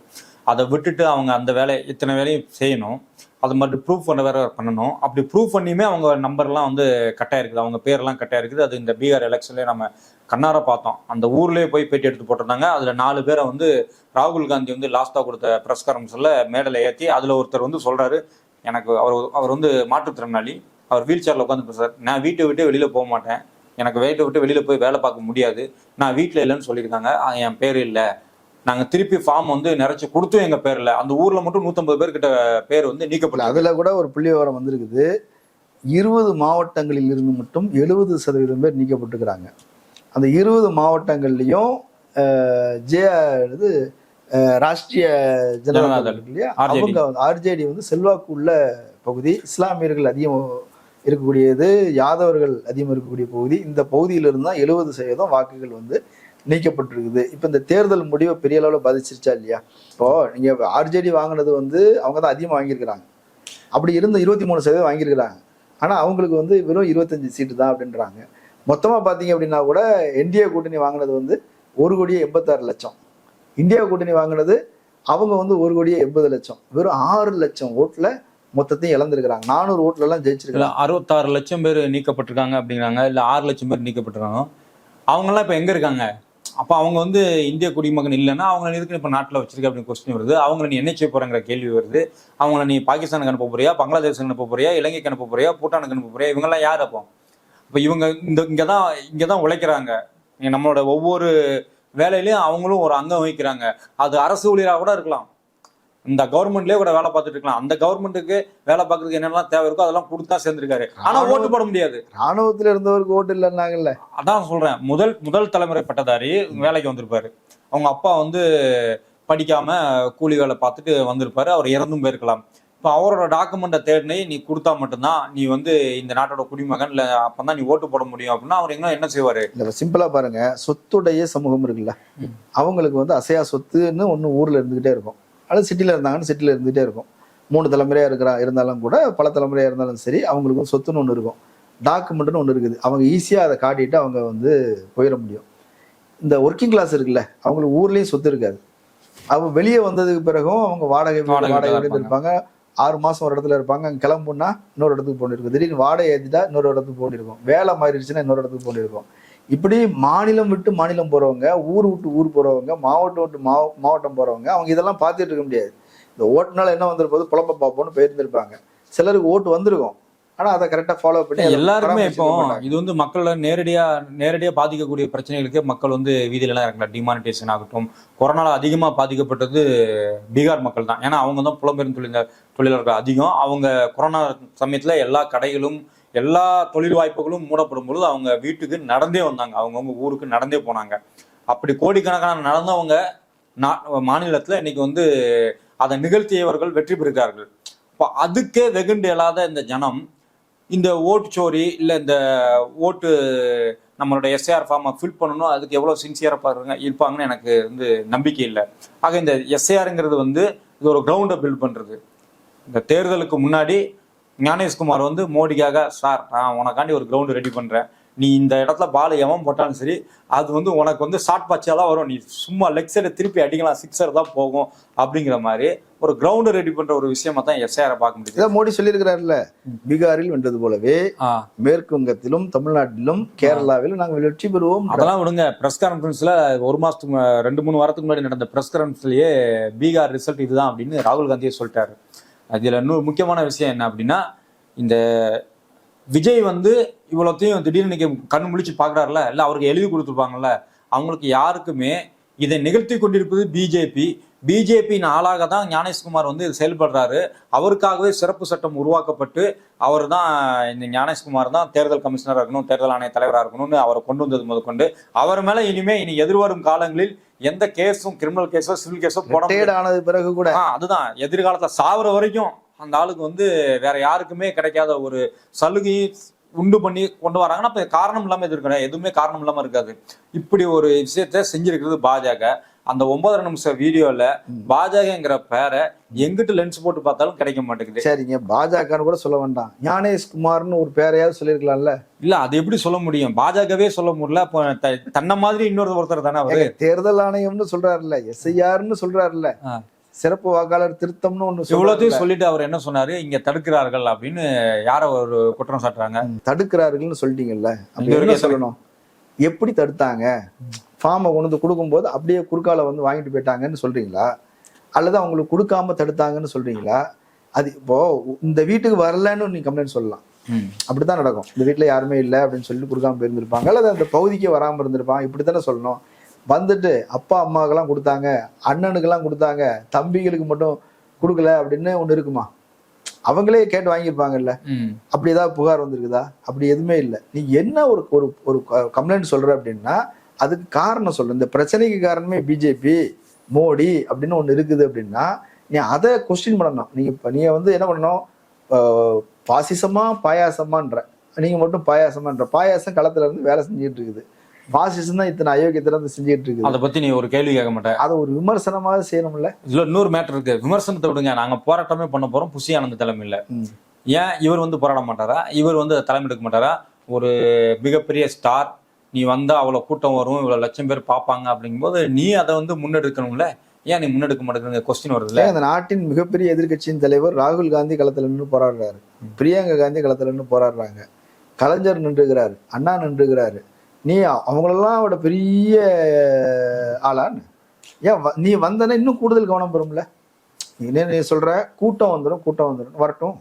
அதை விட்டுட்டு அவங்க அந்த இத்தனை வேலையும் செய்யணும், அது மட்டும் ப்ரூஃப் வேற பண்ணணும். அப்படி ப்ரூஃப் பண்ணியுமே அவங்க நம்பர்லாம் வந்து கட்டாக இருக்குது, அவங்க பேரெல்லாம் கட்டாக இருக்குது. அது இந்த பீகார் எலெக்ஷன்லேயே நம்ம கண்ணார பார்த்தோம். அந்த ஊர்லேயே போய் பேட்டி எடுத்து போட்டிருந்தாங்க. அதில் 4 பேரை வந்து ராகுல் காந்தி வந்து லாஸ்ட்டாக கொடுத்த ப்ரெஸ் கான்ஃபரன்ஸில் மேடையில் ஏற்றி, அதில் ஒருத்தர் வந்து சொல்கிறாரு, எனக்கு அவர் வந்து மாற்றுத்திறனாளி, அவர் வீல் சேரில் உட்காந்து பேசுறாரு, நான் வீட்டை விட்டு வெளியில் போக மாட்டேன், எனக்கு வீட்டை விட்டு வெளியில் போய் வேலை பார்க்க முடியாது, நான் வீட்டில் இல்லைன்னு சொல்லியிருக்காங்க, என் பேர் இல்லை, நாங்கள் திருப்பி ஃபார்ம் வந்து நிறைச்சி கொடுத்தும் எங்கள் பேர் இல்லை. அந்த ஊரில் மட்டும் 150 பேர்கிட்ட பேர் வந்து நீக்கப்படல.
அதில் கூட ஒரு புள்ளி விவரம் வந்திருக்குது. 20 மாவட்டங்களில் இருந்து மட்டும் 70% பேர் நீக்கப்பட்டுக்கிறாங்க. அந்த 20 மாவட்டங்கள்லையும் ராஷ்டிரிய ஜனதா தள் இல்லையா, அவங்க RJD வந்து செல்வாக்கு உள்ள பகுதி, இஸ்லாமியர்கள் அதிகம் இருக்கக்கூடியது, யாதவர்கள் அதிகம் இருக்கக்கூடிய பகுதி. இந்த பகுதியிலிருந்து தான் 70% வாக்குகள் வந்து நீக்கப்பட்டிருக்குது. இப்போ இந்த தேர்தல் முடிவை பெரிய அளவில் பாதிச்சிருச்சா இல்லையா? இப்போ நீங்க RJD வாங்கினது வந்து அவங்க தான் அதிகமாக வாங்கியிருக்கிறாங்க. அப்படி இருந்த 23% வாங்கியிருக்கிறாங்க. ஆனால் அவங்களுக்கு வந்து வெறும் 25 சீட்டு தான் அப்படின்றாங்க. மொத்தமாக பார்த்தீங்க அப்படின்னா கூட NDA கூட்டணி வாங்கினது வந்து 1,86,00,000. இந்தியா கூட்டணி வாங்கினது அவங்க வந்து 1,80,00,000. வெறும் 6 லட்சம் ஓட்டில் மொத்தத்தையும் இழந்திருக்கிறாங்க. 400 ஓட்டுலலாம் ஜெயிச்சிருக்காங்க.
66 லட்சம் பேர் நீக்கப்பட்டிருக்காங்க அப்படிங்கிறாங்க, இல்லை 6 லட்சம் பேர் நீக்கப்பட்டிருக்காங்க. அவங்கெல்லாம் இப்போ எங்கே இருக்காங்க? அப்போ அவங்க வந்து இந்திய குடிமகன் இல்லைன்னா அவங்கள எதுக்கு இப்போ நாட்டில் வச்சிருக்க அப்படின்னு கொஸ்டின் வருது. அவங்கள நீ என்ன செய்ய போறங்கிற கேள்வி வருது. அவங்கள நீ பாகிஸ்தானுக்கு அனுப்ப போறியா, பங்களாதேஷுக்கு அனுப்ப போறியா, இலங்கைக்கு அனுப்ப போறியா, பூட்டானுக்கு அனுப்ப போறியா? இவங்கெல்லாம் யார்? அப்போ இப்போ இவங்க இங்கதான் உழைக்கிறாங்க. நம்மளோட ஒவ்வொரு வேலையிலயும் அவங்களும் ஒரு அங்கம் வகிக்கிறாங்க. அது அரசு ஊழியராக கூட இருக்கலாம், இந்த கவர்மெண்ட்லயே கூட வேலை பார்த்துட்டு இருக்கலாம். அந்த கவர்மெண்ட்டுக்கு வேலை பார்க்கறதுக்கு என்னெல்லாம் தேவை இருக்கோ அதெல்லாம் கொடுத்தா சேர்ந்திருக்காரு. ஆனா ஓட்டு போட முடியாது.
ராணுவத்துல இருந்தவருக்கு ஓட்டு இல்லைன்னாங்கல்ல.
அதான் சொல்றேன், முதல் தலைமுறை பட்டதாரி வேலைக்கு வந்திருப்பாரு. அவங்க அப்பா வந்து படிக்காம கூலி வேலை பார்த்துட்டு வந்திருப்பாரு. அவர் இறந்தும் போயிருக்கலாம். இப்போ அவரோட டாக்குமெண்ட்டை தேடி நீ கொடுத்தா மட்டும்தான் நீ வந்து இந்த நாட்டோட குடிமகன், இல்லை அப்பதான் நீ ஓட்டு போட முடியும் அப்படின்னா அவர் என்ன செய்வாரு?
இல்லை, சிம்பிளா பாருங்க, சொத்துடைய சமூகம் இருக்குல்ல, அவங்களுக்கு வந்து அசையா சொத்துன்னு ஒன்று ஊர்ல இருந்துகிட்டே இருக்கும். அல்லது சிட்டில இருந்தாங்கன்னு சிட்டில இருந்துகிட்டே இருக்கும். 3 தலைமுறையா இருந்தாலும் கூட, பல தலைமுறையா இருந்தாலும் சரி, அவங்களுக்கு சொத்துன்னு ஒன்று இருக்கும், டாக்குமெண்ட்னு ஒன்று இருக்குது. அவங்க ஈஸியா அதை காட்டிட்டு அவங்க வந்து போயிட முடியும். இந்த ஒர்க்கிங் கிளாஸ் இருக்குல்ல, அவங்களுக்கு ஊர்லயும் சொத்து இருக்காது. அவங்க வெளியே வந்ததுக்கு பிறகும் அவங்க வாடகை இருப்பாங்க. 6 மாசம் ஒரு இடத்துல இருப்பாங்க. அங்கே கிளம்புனா இன்னொரு இடத்துக்கு போனிருக்கும். திடீர்னு வாடகை ஏற்றிட்டா இன்னொரு இடத்துக்கு போனிருக்கும். வேலை மாறிடுச்சுன்னா இன்னொரு இடத்துக்கு போனிருக்கும். இப்படி மாநிலம் விட்டு மாநிலம் போறவங்க, ஊர் விட்டு ஊர் போறவங்க, மாவட்டம் விட்டு மாவட்டம் போறவங்க, அவங்க இதெல்லாம் பார்த்துட்டு இருக்க முடியாது. இந்த ஓட்டுனால என்ன வந்துருப்போது புலம்ப பார்ப்போம்னு போயிருந்திருப்பாங்க. சிலருக்கு ஓட்டு வந்திருக்கும், ஆனா அதை கரெக்டா ஃபாலோ பண்ணி
எல்லாருமே இப்போ இது வந்து மக்களை நேரடியா பாதிக்கக்கூடிய பிரச்சனைகளுக்கு மக்கள் வந்து வீதியில எல்லாம் இறங்கல. டிமானிட்டேஷன் ஆகட்டும், கொரோனால அதிகமா பாதிக்கப்பட்டது பீகார் மக்கள் தான். ஏன்னா அவங்க தான் புலம்பெயரும் தொழிலாளர்கள் அதிகம். அவங்க கொரோனா சமயத்துல எல்லா கடைகளும் எல்லா தொழில் வாய்ப்புகளும் மூடப்படும் பொழுது அவங்க வீட்டுக்கு நடந்தே வந்தாங்க, அவங்கவுங்க ஊருக்கு நடந்தே போனாங்க. அப்படி கோடிக்கணக்கான நடந்தவங்க மாநிலத்துல இன்னைக்கு வந்து அதை நிகழ்த்தியவர்கள் வெற்றி பெறுகிறார்கள். இப்போ அதுக்கே வெகுண்டு இல்லாத இந்த ஜனம் இந்த ஓட்டு சோரி இல்லை இந்த ஓட்டு நம்மளோட எஸ்ஐஆர் ஃபார்மை ஃபில் பண்ணணும், அதுக்கு எவ்வளோ சின்சியராக இருப்பாங்கன்னு எனக்கு வந்து நம்பிக்கை இல்லை. ஆக இந்த எஸ்ஐஆருங்கிறது வந்து இது ஒரு கிரவுண்டை பில்ட் பண்ணுறது. இந்த தேர்தலுக்கு முன்னாடி ஞானேஷ்குமார் வந்து மோடிக்காக, சார் நான் உனக்காண்டி ஒரு கிரவுண்டு ரெடி பண்ணுறேன், நீ இந்த இடத்துல பால் எவன் போட்டாலும் சரி அது வந்து உனக்கு வந்து ஷார்ட் பச்சாலாம் வரும், நீ சும்மா லெக் சைடை திருப்பி அடிக்கலாம், சிக்ஸர் தான் போகும் அப்படிங்கிற மாதிரி ஒரு கிரவுண்டு ரெடி பண்ற ஒரு விஷயமா தான் எஸ்ஐஆரை பார்க்க முடியுது.
மோடி சொல்லியிருக்கிறாருல்ல, பீகாரில் வென்றது போலவே மேற்கு வங்கத்திலும் தமிழ்நாட்டிலும் கேரளாவிலும் நாங்கள் வெற்றி பெறுவோம்.
அதெல்லாம் விடுங்க, பிரஸ் கான்ஃபரன்ஸ்ல 1 மாசத்துக்கு 2-3 வாரத்துக்கு முன்னாடி நடந்த பிரஸ் கான்ஃபரன்ஸ்லயே பீகார் ரிசல்ட் இதுதான் அப்படின்னு ராகுல் காந்தியே சொல்லிட்டாரு. அதுல இன்னொரு முக்கியமான விஷயம் என்ன அப்படின்னா, இந்த விஜய் வந்து இவ்வளோத்தையும் திடீர்னு இன்னைக்கு கண்ணு முழிச்சு பாக்குறாருல, இல்ல அவருக்கு எழுதி கொடுத்துருப்பாங்கல்ல, அவங்களுக்கு யாருக்குமே இதை நிகழ்த்தி கொண்டிருப்பது பிஜேபியின் ஆளாக தான் ஞானேஷ்குமார் வந்து செயல்படுறாரு. அவருக்காகவே சிறப்பு சட்டம் உருவாக்கப்பட்டு அவர் தான் இந்த ஞானேஷ்குமார் தான் தேர்தல் கமிஷனராக இருக்கணும், தேர்தல் ஆணைய தலைவராக இருக்கணும்னு அவரை கொண்டு வந்தது முதற்கொண்டு அவர் மேல இனி எதிர்வரும் காலங்களில் எந்த கேஸும், கிரிமினல் கேஸோ சிவில் கேஸோ போட
ஆனது பிறகு கூட
அதுதான் எதிர்காலத்துல சாவர வரைக்கும் அந்த ஆளுக்கு வந்து வேற யாருக்குமே கிடைக்காத ஒரு சலுகையை உண்டு பண்ணி கொண்டு வராங்கன்னா அப்ப காரணம் இல்லாம எதிர்க்கணும், எதுவுமே காரணம் இல்லாம இருக்காது. இப்படி ஒரு விஷயத்த செஞ்சிருக்கிறது பாஜக. அந்த 9.5 நிமிஷம் வீடியோல பாஜகங்கிற பேரை எங்கிட்டு லென்ஸ் போட்டு பார்த்தாலும் கிடைக்க மாட்டேங்குது.
சரிங்க, பாஜகன்னு கூட சொல்ல வேண்டாம், ஞானேஷ்குமார்னு ஒரு பேரையாவது சொல்லிருக்கலாம்ல.
இல்ல அது எப்படி சொல்ல முடியும், பாஜகவே சொல்ல முடியல, தன்னை மாதிரி ஒருத்தர் தானே அவரு.
தேர்தல் ஆணையம்னு சொல்றாருல்ல, எஸ்ஐஆர்னு சொல்றாருல்ல, சிறப்பு வாக்காளர் திருத்தம்னு ஒண்ணு
இவ்வளவுத்தையும் சொல்லிட்டு அவர் என்ன சொன்னாரு, இங்க தடுக்கிறார்கள் அப்படின்னு யார ஒரு குற்றம் சாட்டுறாங்க.
தடுக்கிறார்கள்னு சொல்லிட்டீங்கல்ல, என்ன சொல்லணும், எப்படி தடுத்தாங்க? ஃபார்மை கொண்டு வந்து கொடுக்கும்போது அப்படியே குறுக்கால வந்து வாங்கிட்டு போயிட்டாங்கன்னு சொல்றீங்களா, அல்லது அவங்களுக்கு கொடுக்காம தடுத்தாங்கன்னு சொல்றீங்களா? அது இப்போ இந்த வீட்டுக்கு வரலன்னு நீ கம்ப்ளைண்ட் சொல்லலாம், அப்படித்தான் நடக்கும். இந்த வீட்டுல யாருமே இல்லை அப்படின்னு சொல்லிட்டு கொடுக்காம போயிருந்திருப்பாங்க, அல்லது அந்த பகுதிக்கு வராம இருந்திருப்பாங்க, இப்படித்தானே சொல்லணும். வந்துட்டு அப்பா அம்மாவுக்கெல்லாம் கொடுத்தாங்க, அண்ணனுக்கெல்லாம் கொடுத்தாங்க, தம்பிகளுக்கு மட்டும் கொடுக்கல அப்படின்னு ஒண்ணு இருக்குமா? அவங்களே கேட்டு வாங்கியிருப்பாங்கல்ல. அப்படி ஏதாவது புகார் வந்திருக்குதா? அப்படி எதுவுமே இல்லை. நீ என்ன ஒரு ஒரு கம்ப்ளைண்ட் சொல்ற அப்படின்னா அதுக்கு காரணம் சொல்லு. இந்த பிரச்சனைக்கு காரணமே பிஜேபி, மோடி அப்படின்னு ஒண்ணு இருக்குது அப்படின்னா நீ அதை கொஸ்டின் பண்ணணும். நீங்க வந்து என்ன பண்ணணும், பாசிசமா பாயாசமான்ற, நீங்க மட்டும் பாயாசமான்ற, பாயாசம் களத்துல இருந்து வேலை செஞ்சுட்டு இருக்குது, பாசிசம் தான் இத்தனை அயோக்கியத்துல இருந்து செஞ்சுட்டு இருக்குது.
அதை பத்தி நீ ஒரு கேள்வி கேட்க மாட்டேன்,
அதை ஒரு விமர்சனமாக செய்யணும்ல.
இதுல இன்னொரு மேட்டர் இருக்கு, விமர்சனத்தை விடுங்க, நாங்க போராட்டமே பண்ண போறோம் புஷி ஆனந்த் தலைமையில. ஏன் இவர் வந்து போராட மாட்டாரா, இவர் வந்து தலைமை எடுக்க மாட்டாரா? ஒரு மிகப்பெரிய ஸ்டார், நீ வந்தா அவ்வளவு கூட்டம் வரும், இவ்வளவு லட்சம் பேர் பார்ப்பாங்க அப்படிங்கும்போது நீ அதை வந்து முன்னெடுக்கணும்ல, ஏன் நீ முன்னெடுக்க மாட்டேங்குது கொஸ்டின் வருதுல்ல.
அந்த நாட்டின் மிகப்பெரிய எதிர்கட்சியின் தலைவர் ராகுல் காந்தி களத்துல நின்று போராடுறாரு, பிரியங்கா காந்தி களத்துல நின்று போராடுறாங்க, கலைஞர் நின்றுகிறாரு, அண்ணா நின்றுகிறாரு. நீ அவங்களெல்லாம் அவட பெரிய ஆளான்னு ஏன் நீ வந்தனா இன்னும் கூடுதல் கவனம் பெறும்ல. நீ சொல்ற கூட்டம் வந்துடும் வரட்டும்,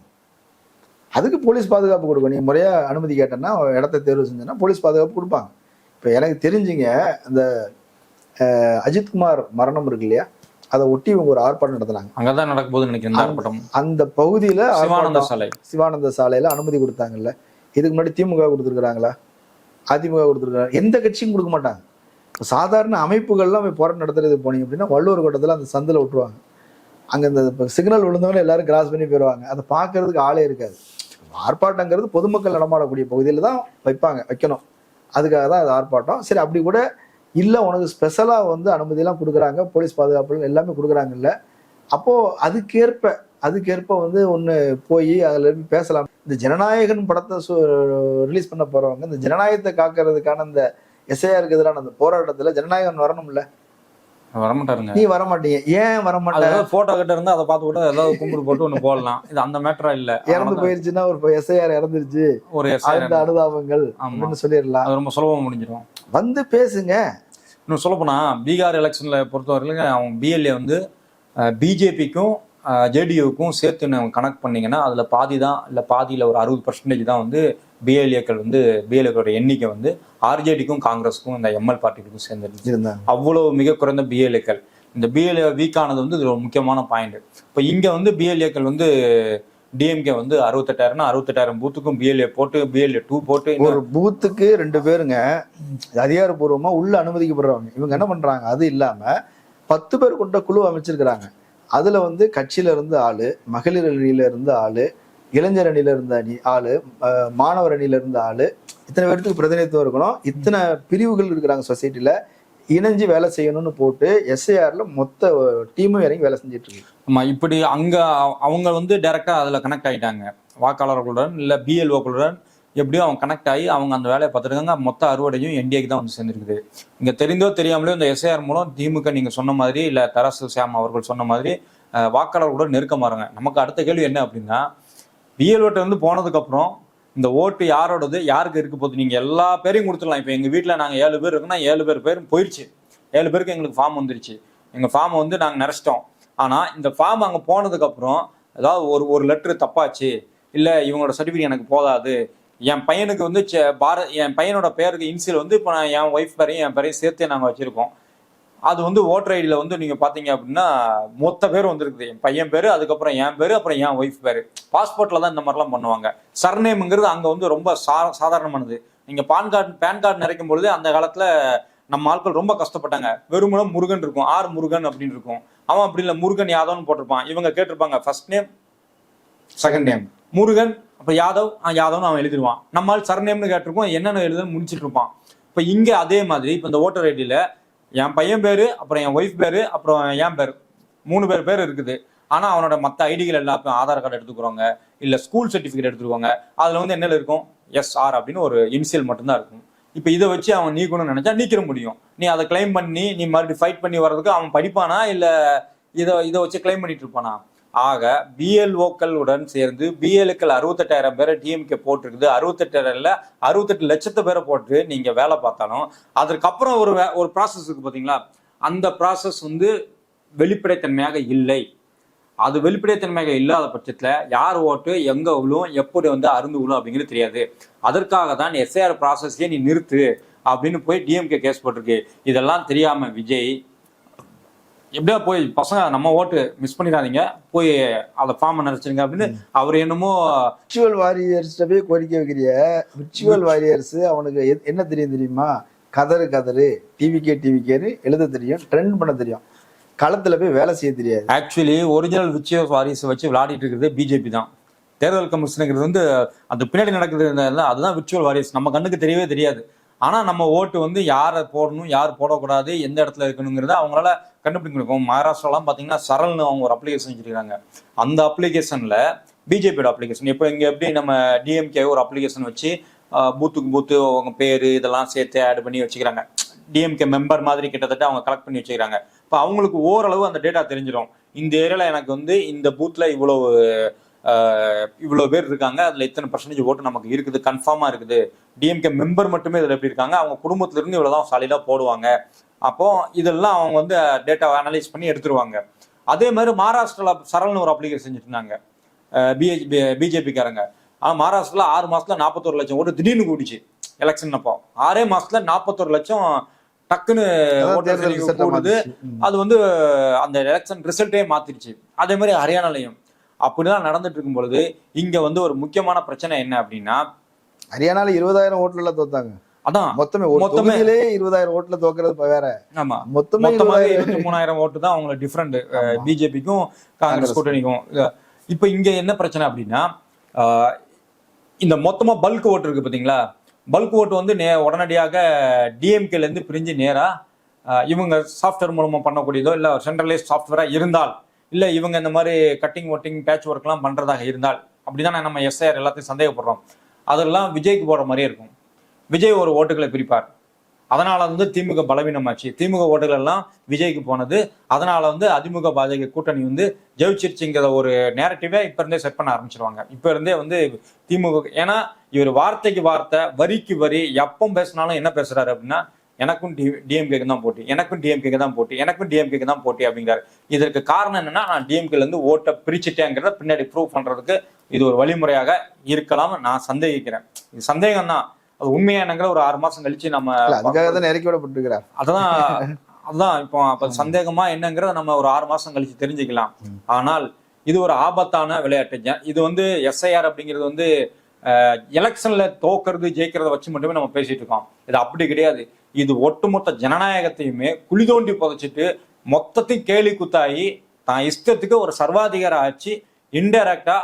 அதுக்கு போலீஸ் பாதுகாப்பு கொடுக்கும். நீ முறையா அனுமதி கேட்டேன்னா இடத்த தேர்வு செஞ்சேன்னா போலீஸ் பாதுகாப்பு கொடுப்பாங்க. இப்போ எனக்கு தெரிஞ்சுங்க அந்த அஜித்குமார் மரணம் இருக்கு இல்லையா, அதை ஒட்டி இவங்க ஒரு ஆர்ப்பாட்டம் நடத்தினாங்க.
அங்கதான் நடக்க போகுதுன்னு நினைக்கிறேன் ஆர்ப்பாட்டம்.
அந்த பகுதியில
சிவானந்த
சாலையில அனுமதி கொடுத்தாங்கல்ல. இதுக்கு முன்னாடி திமுக கொடுத்துருக்காங்களா, அதிமுக கொடுத்துருக்காங்க? எந்த கட்சியும் கொடுக்க மாட்டாங்க. சாதாரண அமைப்புகள்லாம் போய் போராட்டம் நடத்துறது போனீங்க அப்படின்னா வள்ளுவர் கோட்டத்தில் அந்த சந்தில் விட்டுருவாங்க. அங்கே இந்த சிக்னல் விழுந்தவங்க எல்லாரும் கிராஸ் பண்ணி போயிடுவாங்க. அதை பார்க்கறதுக்கு ஆளே இருக்காது. ஆர்ப்பாட்டங்கிறது பொதுமக்கள் நடமாடக்கூடிய பகுதியில் தான் வைக்கணும். அதுக்காக தான் அது ஆர்ப்பாட்டம். சரி, அப்படி கூட இல்லை உனக்கு ஸ்பெஷலாக அனுமதியெல்லாம் கொடுக்குறாங்க, போலீஸ் பாதுகாப்பு எல்லாமே கொடுக்குறாங்கல்ல, அப்போது அதுக்கேற்ப ஒன்று போய் அதில் இருந்து பேசலாம். இந்த ஜனநாயகன் படத்தை ரிலீஸ் பண்ண போகிறவங்க இந்த ஜனநாயகத்தை காக்கிறதுக்கான அந்த எஸ்ஐஆருக்கு எதிரான அந்த போராட்டத்தில் ஜனநாயகன் வரணும்ல,
வரமாட்டாருங்க.
நீ வரமாட்டீங்க. ஏன் வரமாட்டாங்க?
போட்டோ கிட்ட இருந்தா அதை பார்த்து கூட ஏதாவது கும்பிடு போட்டு ஒண்ணு போடலாம். இது அந்த மேட்டரா இல்ல.
இறந்து போயிருச்சுன்னா ஒரு எஸ்ஐஆர் இறந்துருச்சு,
ஒரு
அந்த அனுதாபங்கள் அப்படின்னு சொல்லிடலாம்.
அது ரொம்ப சுலபமா முடிஞ்சிடும்.
பேசுங்க.
இன்னும் சொல்ல போனா பீகார் எலெக்ஷன்ல பொறுத்தவரையிலும் அவங்க பிஎல்ஏ பிஜேபிக்கும் ஜேடியூக்கும் சேர்த்து கனெக்ட் பண்ணீங்கன்னா அதுல பாதியில ஒரு 60% தான் பிஎல்ஏக்களோட எண்ணிக்கை ஆர்ஜேடிக்கும் காங்கிரஸுக்கும் இந்த எம்எல் பார்ட்டிக்கும் சேர்ந்து அவ்வளவு மிக குறைந்த பிஎல்ஏக்கள். இந்த பிஎல்ஏ வீக் ஆனது இது ஒரு முக்கியமான பாயிண்ட். இப்போ இங்க பிஎல்ஏக்கள் டிஎம்கே 68,000 பூத்துக்கும் பிஎல்ஏ போட்டு பிஎல்ஏ 2 போட்டு
ஒரு பூத்துக்கு 2 பேருங்க அதிகாரப்பூர்வமா உள்ள அனுமதிக்கப்படுறவங்க. இவங்க என்ன பண்றாங்க, அது இல்லாம 10 பேர் கொண்ட குழு அமைச்சிருக்கிறாங்க. அதுல கட்சியில இருந்து ஆளு, மகளிர் அணியில இருந்து ஆளு, இளைஞர் அணியில இருந்த ஆளு, மாணவர் அணியில இருந்த ஆளு, இத்தனை பேருக்கு பிரதிநிதித்துவம் இருக்கணும். இத்தனை பிரிவுகள் இருக்கிறாங்க சொசைட்டில, இணைஞ்சு வேலை செய்யணும்னு போட்டு எஸ்ஐஆர்ல மொத்த டீமும் இறங்கி வேலை செஞ்சுட்டு இருக்கு.
ஆமா, இப்படி அங்க அவங்க டைரக்டா அதுல கனெக்ட் ஆயிட்டாங்க. வாக்காளர்களுடன் இல்ல பிஎல்ஓக்களுடன் எப்படியோ அவங்க கனெக்ட் ஆகி அவங்க அந்த வேலையை பார்த்துருக்காங்க. மொத்த அறுவடையும் என்டிஏக்கு தான் சேர்ந்துருக்குது. இங்க தெரிந்தோ தெரியாமலே இந்த எஸ்ஐஆர் மூலம் திமுக நீங்க சொன்ன மாதிரி இல்ல தராசு சாம் அவர்கள் சொன்ன மாதிரி வாக்காளர்களோட நெருக்கமாறுங்க. நமக்கு அடுத்த கேள்வி என்ன அப்படின்னா, பிஎல்ஓட்ட போனதுக்கு அப்புறம் இந்த ஓட்டு யாரோடது, யாருக்கு இருக்க போகுது? நீங்க எல்லா பேரையும் கொடுத்துடலாம். இப்போ எங்க வீட்டுல நாங்க 7 பேர் இருக்குன்னா 7 பேரும் போயிடுச்சு. 7 பேருக்கு எங்களுக்கு ஃபார்ம் வந்துருச்சு. எங்க ஃபார்ம் நாங்க நினைச்சிட்டோம். ஆனா இந்த ஃபார்ம் அங்க போனதுக்கு அப்புறம் ஏதாவது ஒரு லெட்டர் தப்பாச்சு, இல்ல இவங்களோட சர்டிஃபிகேட் எனக்கு போதாது, என் பையனுக்கு என் பையனோட பேருக்கு இன்சியல் இப்போ நான் என் ஒய்ஃப் பேரையும் என் பேரையும் சேர்த்தே நாங்கள் வச்சிருக்கோம். அது ஓட்டர் ஐடியில் நீங்க பாத்தீங்க அப்படின்னா மொத்த பேர் வந்துருக்குது. என் பையன் பேரு, அதுக்கப்புறம் என் பேரு, அப்புறம் என் ஒய்ஃப் பேரு. பாஸ்போர்ட்ல தான் இந்த மாதிரிலாம் பண்ணுவாங்க. சர்நேம்ங்கிறது அங்க ரொம்ப சாதாரணமானது. நீங்க பேன் கார்டு நிறைக்கும் பொழுது அந்த காலத்துல நம்ம ஆட்கள் ரொம்ப கஷ்டப்பட்டாங்க. வெறுமனே முருகன் இருக்கும், ஆர் முருகன் அப்படின்னு இருக்கும். அவன் அப்படி இல்லை, முருகன் யாதவ்னு போட்டிருப்பான். இவங்க கேட்டிருப்பாங்க first name second name Murugan, அப்ப யாதவ்னு அவன் எழுதிடுவான். நம்மால் சர்நேம்னு கேட்டிருக்கோம், என்னென்ன எழுதுன்னு முடிச்சிட்டு இருப்பான். இப்ப இங்க அதே மாதிரி இப்ப இந்த ஓட்டர் ஐடியில என் பையன் பேரு, அப்புறம் என் ஒய்ஃப் பேரு, அப்புறம் என் பேரு, 3 பேர் இருக்குது. ஆனா அவனோட மற்ற ஐடிகள் எல்லாத்தையும் ஆதார் கார்டு எடுத்துக்கிறோங்க, இல்ல ஸ்கூல் சர்டிபிகேட் எடுத்துருவாங்க. அதுல என்ன இருக்கும், எஸ்ஆர் அப்படின்னு ஒரு இனிஷியல் மட்டும்தான் இருக்கும். இப்ப இதை வச்சு அவன் நீக்கணும்னு நினைச்சா நீக்கிற முடியும். நீ அதை கிளைம் பண்ணி நீ மறுபடியும் ஃபைட் பண்ணி வர்றதுக்கு அவன் படிப்பானா, இல்ல இதை வச்சு கிளைம் பண்ணிட்டு இருப்பானா? ஆக பிஎல்ஓக்களுடன் சேர்ந்து பிஎல்ஏக்கள் 68,000 பேரை டிஎம்கே போட்டிருக்குது. 68 லட்சத்தை பேரை போட்டு நீங்க வேலை பார்த்தாலும் அதற்கப்புறம் ஒரு ப்ராசஸ் இருக்கு பாத்தீங்களா, அந்த ப்ராசஸ் வெளிப்படைத்தன்மையாக இல்லை. அது வெளிப்படைத்தன்மையாக இல்லாத பட்சத்துல யார் ஓட்டு எங்க விழும், எப்படி அருந்து விழும் அப்படிங்கிறது தெரியாது. அதற்காக தான் எஸ்ஐஆர் ப்ராசஸே நீ நிறுத்து அப்படின்னு போய் டிஎம்கே கேஸ் போட்டிருக்கு. இதெல்லாம் தெரியாம விஜய் எப்படியா போய் பசங்க நம்ம ஓட்டு மிஸ் பண்ணிடாதீங்க, போய் அதை ஃபார்ம் நினைச்சிருங்க அப்படின்னு அவர் என்னமோ
விர்ச்சுவல் வாரியர்ஸ்ட போய் கோரிக்கை வைக்கிறிய. விர்ச்சுவல் வாரியர்ஸ் அவனுக்கு என்ன தெரியுமா, கதறு டிவிகேன்னு எழுத தெரியும், ட்ரெண்ட் பண்ண தெரியும், களத்துல போய் வேலை செய்ய தெரியாது.
ஆக்சுவலி ஒரிஜினல் விர்ச்சுவல் வாரியர்ஸ் வச்சு விளையாடிட்டு இருக்கிறது பிஜேபி தான். தேர்தல் கமிஷனுங்கிறது அது பின்னாடி நடக்குது, அதுதான் விர்ச்சுவல் வாரியர்ஸ். நம்ம கண்ணுக்கு தெரியவே தெரியாது. ஆனா நம்ம ஓட்டு யாரை போடணும், யார் போடக்கூடாது, எந்த இடத்துல இருக்கணுங்கிறத அவங்களால கண்டுபிடிக்கணும். மகாராஷ்டிராலாம் பாத்தீங்கன்னா சரல்னு அவங்க ஒரு அப்ளிகேஷன் வச்சிருக்காங்க. அந்த அப்ளிகேஷன்ல பிஜேபியோட அப்ளிகேஷன், இப்போ இங்க எப்படி நம்ம டிஎம்கே ஒரு அப்ளிகேஷன் வச்சு பூத்து அவங்க பேரு இதெல்லாம் சேர்த்து ஆட் பண்ணி வச்சுக்கிறாங்க. டிஎம்கே மெம்பர் மாதிரி கிட்டத்தட்ட அவங்க கலெக்ட் பண்ணி வச்சுக்கிறாங்க. இப்போ அவங்களுக்கு ஓரளவு அந்த டேட்டா தெரிஞ்சிடும். இந்த ஏரியால எனக்கு இந்த பூத்ல இவ்வளவு பேர் இருக்காங்க, அதுல இத்தனை % ஓட்டு நமக்கு இருக்குது, கன்ஃபார்மா இருக்குது. டிஎம்கே மெம்பர் மட்டுமே இதுல எப்படி இருக்காங்க, அவங்க குடும்பத்துல இருந்து இவ்வளவுதான் சாலிடா போடுவாங்க. அப்போ இதெல்லாம் அவங்க டேட்டா அனலைஸ் பண்ணி எடுத்துருவாங்க. அதே மாதிரி மகாராஷ்டிரால சரல்னு ஒரு அப்ளிகேஷன் செஞ்சுட்டு இருந்தாங்க பிஜேபிக்காரங்க. ஆனால் மகாராஷ்டிரால 6 மாசத்துல 41 லட்சம் ஓட்டு திடீர்னு கூடிச்சு எலெக்ஷன் அப்போ. 6 மாசத்துல 41 லட்சம் டக்குன்னு ஓட்டு கூடுது. அது வந்து அந்த எலெக்ஷன் ரிசல்ட்டே மாத்திருச்சு. அதே மாதிரி ஹரியானாலையும் அப்படிதான் நடந்துட்டு இருக்கும் பொழுது இங்க வந்து ஒரு முக்கியமான பிரச்சனை என்ன அப்படின்னா,
ஹரியானால 20,000 ஓட்டுல தோத்தாங்க.
அதான்
மொத்தமே 20,000 ஓட்டுல தோக்குறது வேற.
ஆமா,
மொத்தமே
23,000 ஓட்டு தான் அவங்களோட டிஃபரெண்ட் பிஜேபிக்கும் காங்கிரஸ் கூட்டணிக்கும். இப்ப இங்க என்ன பிரச்சனை அப்படின்னா, இந்த மொத்தமா பல்க் ஓட்டு இருக்கு பாத்தீங்களா, பல்க் ஓட்டு வந்து உடனடியாக டிஎம்கேல இருந்து பிரிஞ்சு நேரா இவங்க சாஃப்ட்வேர் மூலமா பண்ணக்கூடியதோ இல்ல சென்ட்ரலைஸ்ட் சாஃப்ட்வேரா இருந்தால், இல்ல இவங்க இந்த மாதிரி கட்டிங் ஒட்டிங் பேட்ச் ஒர்க் எல்லாம் பண்றதாக இருந்தால், அப்படிதான் நம்ம எஸ்ஐஆர் எல்லாத்தையும் சந்தேகப்படுறோம். அதெல்லாம் விஜய்க்கு போற மாதிரியே இருக்கும். விஜய் ஒரு ஓட்டுகளை பிரிப்பார். அதனால வந்து திமுக பலவீனமாச்சு. திமுக ஓட்டுகள் எல்லாம் விஜய்க்கு போனது. அதனால வந்து அதிமுக பாஜக கூட்டணி வந்து ஜெயிச்சிருச்சுங்கிற ஒரு நேரட்டிவே இப்ப இருந்தே செட் பண்ண ஆரம்பிச்சிருவாங்க. இப்ப இருந்தே வந்து திமுக, ஏன்னா இவர் வார்த்தைக்கு வார்த்தை வரிக்கு வரி எப்போ பேசினாலும் என்ன பேசுறாரு அப்படின்னா, எனக்கும் டிஎம்கேக்கு தான் போட்டி, எனக்கும் டிஎம்கேக்கு தான் போட்டி, எனக்கும் டிஎம்கேக்கு தான் போட்டி அப்படிங்கிறாரு. இதற்கு காரணம் என்னன்னா, நான் டிஎம்கேல இருந்து ஓட்டை பிரிச்சுட்டேங்கிறத பின்னாடி ப்ரூவ் பண்றதுக்கு இது ஒரு வழிமுறையாக இருக்கலாம் நான் சந்தேகிக்கிறேன். இது சந்தேகம் தான், அது உண்மையா என்னங்கிற ஒரு 6 மாசம் கழிச்சு நம்ம
அதுக்காக தான் இறக்கி விடப்பட்டிருக்கிறார்.
அதுதான் இப்போ அப்ப சந்தேகமா என்னங்கிறத நம்ம ஒரு 6 மாசம் கழிச்சு தெரிஞ்சுக்கலாம். ஆனால் இது ஒரு ஆபத்தான விளையாட்டு. இது வந்து எஸ்ஐஆர் அப்படிங்கிறது வந்து எலெக்ஷன்ல தோக்கிறது ஜெயிக்கிறத வச்சு மட்டுமே நம்ம பேசிட்டு இருக்கோம். இது அப்படி கிடையாது. இது ஒட்டுமொத்த ஜனநாயகத்தையுமே குழி தோண்டி புதைச்சிட்டு மொத்தத்தையும் கேலி குத்தாயி தான் இஷ்டத்துக்கு ஒரு சர்வாதிகார ஆட்சி இன்டைரக்டா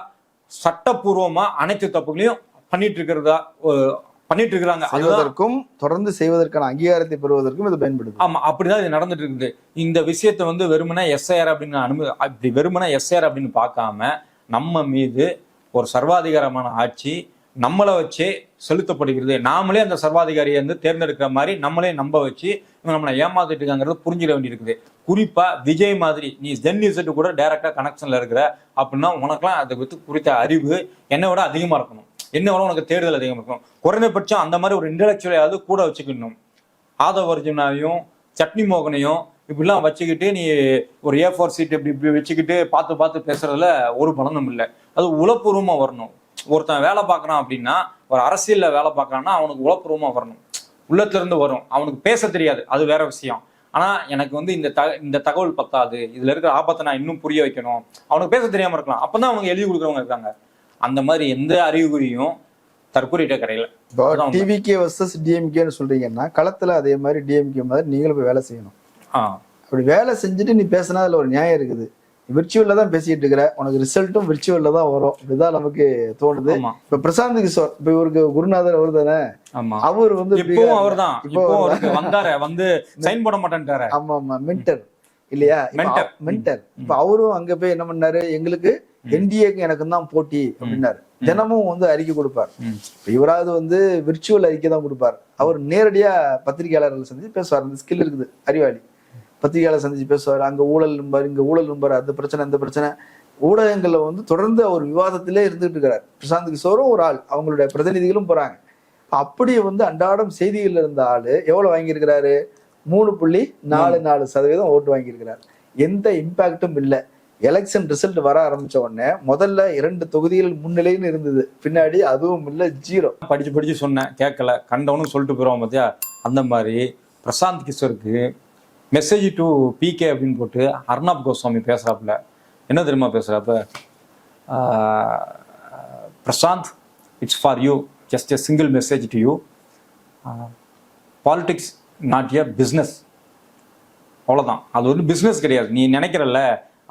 சட்டப்பூர்வமா அனைத்து தப்புகளையும் பண்ணிட்டு இருக்கிறாங்க.
செய்வதற்கும் தொடர்ந்து செய்வதற்கான அங்கீகாரத்தை பெறுவதற்கும் இது பயன்படுது.
ஆமா, அப்படிதான் இது நடந்துட்டு இருக்குது. இந்த விஷயத்தை வந்து வெறுமனே எஸ்ஐஆர் அப்படின்னு அப்படி வெறுமனே எஸ்ஐஆர் அப்படின்னு பார்க்காம நம்ம மீது ஒரு சர்வாதிகாரமான ஆட்சி நம்மளை வச்சே செலுத்தப்படுகிறது. நாமளே அந்த சர்வாதிகாரியை வந்து தேர்ந்தெடுக்கிற மாதிரி நம்மளே நம்ப வச்சு இவங்க நம்மளை ஏமாத்திட்டு இருக்காங்கிறது புரிஞ்சிட வேண்டியிருக்குது. குறிப்பா விஜய் மாதிரி நீ ஜென்னிசெட்டு கூட டைரக்டா கனெக்ஷன்ல இருக்கிற அப்படின்னா உனக்குலாம் அதை பற்றி குறித்த அறிவு என்னை விட அதிகமா இருக்கணும். என்ன விட உனக்கு தேடுதல் அதிகமாக இருக்கணும். குறைந்தபட்சம் அந்த மாதிரி ஒரு இன்டெலெக்சுவலையாவது கூட வச்சுக்கணும். ஆதவ அர்ஜுனாவையும் சட்னி மோகனையும் இப்படிலாம் வச்சுக்கிட்டு நீ ஒரு A4 சீட் இப்படி வச்சுக்கிட்டு பார்த்து பேசுறதுல ஒரு பலனும் இல்லை. அது உளப்பூர்வமா வரணும். ஒருத்தன் வேலை பார்க்கறான் அப்படின்னா, ஒரு அரசியல்ல வேலை பார்க்கறான்னா அவனுக்கு உளப்பூர்வமா வரணும், உள்ளத்துல இருந்து வரும். அவனுக்கு பேச தெரியாது, அது வேற விஷயம். ஆனா எனக்கு வந்து இந்த தகவல் பத்தாது, இதுல இருக்கிற ஆபத்தை நான் இன்னும் புரிய வைக்கணும், அவனுக்கு பேச தெரியாம இருக்கலாம். அப்பதான் அவங்க எழுதி கொடுக்குறவங்க இருக்காங்க. அந்த மாதிரி எந்த அறிகுறியும் தற்கொலையிட்ட கரையில.
டிவிகே வர்சஸ் டிஎம்கேன்னு சொல்றீங்கன்னா களத்துல அதே மாதிரி டிஎம்கே மாதிரி நீங்களும் போய் வேலை செய்யணும். அப்படி வேலை செஞ்சுட்டு நீ பேசினா அதுல ஒரு நியாயம் இருக்குது. விர்ச்சுவல்ல தான் பேசிட்டு இருக்கிற, உனக்கு ரிசல்ட்டும் விர்ச்சுவல்ல தான் வரும். இப்படிதான் நமக்கு தோணுது. இப்ப பிரசாந்த் கிஷோர் இப்ப இவருக்கு குருநாதர் அவர் தானே, அவர் வந்து
அவர் தான் வந்தாரு, வந்து சைன் போட மாட்டேன்ட்டாரு.
ஆமா ஆமா, மென்டர் இல்லையா, மென்டர். இப்ப அவரும் அங்க போய் என்ன பண்ணாரு, எங்களுக்கு என்டிஏக்கு எனக்கு தான் போட்டி அப்படின்னாரு. தினமும் வந்து அறிக்கை கொடுப்பார். இவராவது வந்து விர்ச்சுவல் அறிக்கை தான் கொடுப்பார். அவர் நேரடியா பத்திரிகையாளர்கள் சந்திச்சு பேசுவார். அந்த ஸ்கில் இருக்குது, அறிவாளி. பத்திரிகையாளர் சந்திச்சு பேசுவார். அங்க ஊழல் நம்பர், இங்க ஊழல் நம்பர், அந்த பிரச்சனை இந்த பிரச்சனை. ஊடகங்கள்ல வந்து தொடர்ந்து அவர் விவாதத்திலே இருந்துட்டு இருக்கிறார். பிரசாந்த் கிஷோரும் ஒரு ஆள், அவங்களுடைய பிரதிநிதிகளும் போறாங்க. அப்படி வந்து அன்றாடம் செய்திகள் இருந்த ஆளு எவ்வளவு வாங்கியிருக்கிறாரு, 3.44% ஓட்டு வாங்கியிருக்கிறார். எந்த இம்பாக்டும் இல்லை. எலெக்ஷன் ரிசல்ட் வர ஆரம்பிச்ச உடனே முதல்ல 2 தொகுதிகள் முன்னிலைன்னு இருந்தது, பின்னாடி அதுவும் இல்லை, 0.
படிச்சு சொன்னேன், கேட்கல, கண்டவனும் சொல்லிட்டு போயிடுவான் பார்த்தியா. அந்த மாதிரி பிரசாந்த் கிஷோருக்கு மெசேஜ் டு பிகே அப்படின்னு போட்டு அர்ணாப் கோஸ்வாமி பேசுறாப்புல. என்ன தெரியுமா பேசுறாப்ப, Prashant, it's for you, just a single message to you, politics not a business. அவ்வளோதான். அது வந்து பிஸ்னஸ் கிடையாது. நீ நினைக்கிறல்ல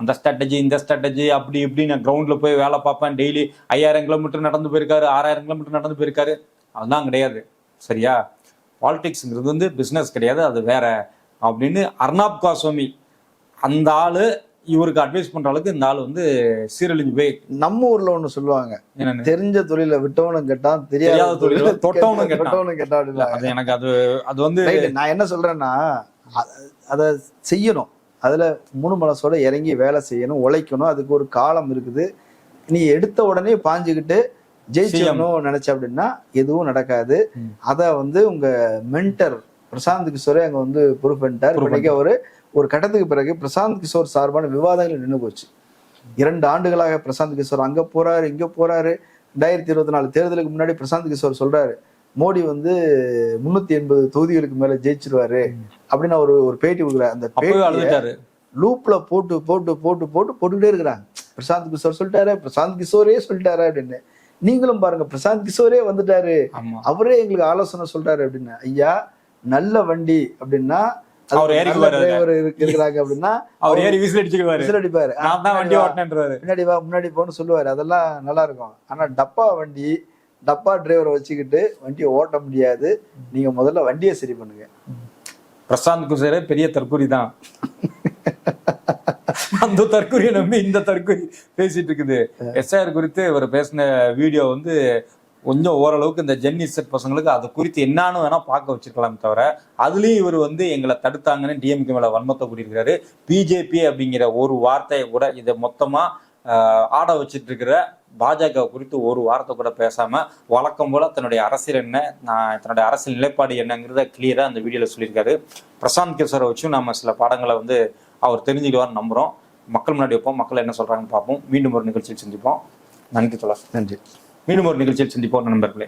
அந்த ஸ்ட்ராட்டஜி இந்த ஸ்ட்ராட்டஜி அப்படி இப்படி, நான் கிரவுண்டில் போய் வேலை பார்ப்பேன், டெய்லி 5000 கிலோமீட்டர் நடந்து போயிருக்காரு, 6000 கிலோமீட்டர் நடந்து போயிருக்காரு, அதுதான் கிடையாது. சரியா? பாலிடிக்ஸுங்கிறது வந்து பிஸ்னஸ் கிடையாது, அது வேற அப்படின்னு அர்ணாப் கோஸ்வாமி அந்த ஆளு இவருக்கு அட்வைஸ் பண்ற அளவுக்கு இந்த ஆள் வந்து சீரழிஞ்சு போய். நம்ம ஊர்ல ஒண்ணு சொல்லுவாங்க, தெரிஞ்ச தொழில விட்டவனும் கேட்டான், தெரியாத தொழில தொட்டவனும் கேட்டான். அது எனக்கு அது வந்து நான் என்ன சொல்றேன்னா, அதை செய்யணும், அதுல முழு மனசோட இறங்கி வேலை செய்யணும், உழைக்கணும். அதுக்கு ஒரு காலம் இருக்குது. நீ எடுத்த உடனே பாஞ்சுக்கிட்டு ஜெயிச்சணும் நினைச்ச அப்படின்னா எதுவும் நடக்காது. அத வந்து உங்க மென்டர் பிரசாந்த் கிஷோரே அங்க வந்து ப்ரூஃப் பண்ணிட்டார். இன்னைக்கு ஒரு கட்டத்துக்கு பிறகு பிரசாந்த் கிஷோர் சார்பான விவாதங்கள் நின்று போச்சு. 2 ஆண்டுகளாக பிரசாந்த் கிஷோர் அங்க போறாரு, இங்க போறாரு,
2024 தேர்தலுக்கு முன்னாடி பிரசாந்த் கிஷோர் சொல்றாரு மோடி வந்து 380 தொகுதிகளுக்கு மேல ஜெயிச்சிருவாரு அப்படின்னு ஒரு பேட்டி கொடுக்குறாரு. அந்த
அப்பவே அழுதுட்டாரு.
லூப்ல போட்டுக்கிட்டே இருக்கிறாங்க. பிரசாந்த் கிஷோர் சொல்லிட்டாரு, பிரசாந்த் கிஷோரே சொல்லிட்டாரு அப்படின்னு. நீங்களும் பாருங்க, பிரசாந்த் கிஷோரே வந்துட்டாரு, அவரே எங்களுக்கு ஆலோசனை சொல்றாரு அப்படின்னு. ஐயா, நல்ல வண்டி அப்படின்னா இருக்கிறாங்க அப்படின்னா
அவர் ஏறி விசில்
அடிப்பாரு, முன்னாடி வா முன்னாடி போன்னு சொல்லுவாரு. அதெல்லாம் நல்லா இருக்கும். ஆனா டப்பா வண்டி, டப்பா டிரைவரை வச்சுக்கிட்டு வண்டியை ஓட்ட முடியாது. நீங்க முதல்ல வண்டியை சரி பண்ணுங்க.
பிரசாந்த் கிஷோரே பெரிய தற்கொலை தான். அந்த தற்கொலையை நம்பி இந்த தற்கொலை பேசிட்டு இருக்குது. எஸ்ஐஆர் குறித்து இவர் பேசின வீடியோ வந்து கொஞ்சம் ஓரளவுக்கு இந்த ஜென்இசட் பசங்களுக்கு அது குறித்து என்னான்னு வேணா பார்க்க வச்சிருக்கலாம் தவிர, அதுலயும் இவர் வந்து எங்களை தடுத்தாங்கன்னு டிஎம்கே மேல வன்மத்தை கூட்டியிருக்காரு. பிஜேபி அப்படிங்கிற ஒரு வார்த்தையை கூட இதை மொத்தமா ஆட வச்சிட்டு இருக்கிற பாஜக குறித்து ஒரு வார்த்தை கூட பேசாம வழக்கம் போல தன்னுடைய அரசியல் என்ன, தன்னுடைய அரசியல் நிலைப்பாடு என்னங்கிறத கிளியரா அந்த வீடியோல சொல்லியிருக்காரு. பிரசாந்த் கிஷோரை வச்சும் நம்ம சில பாடங்களை வந்து அவர் தெரிஞ்சுக்குவார்னு நம்புறோம். மக்கள் முன்னாடி வைப்போம், மக்கள் என்ன சொல்றாங்கன்னு பார்ப்போம். மீண்டும் ஒரு நிகழ்ச்சியில் சந்திப்போம். நன்றி தோழர்.
நன்றி.
மீண்டும் ஒரு நிகழ்ச்சியில் சந்திப்போம் நண்பர்களே.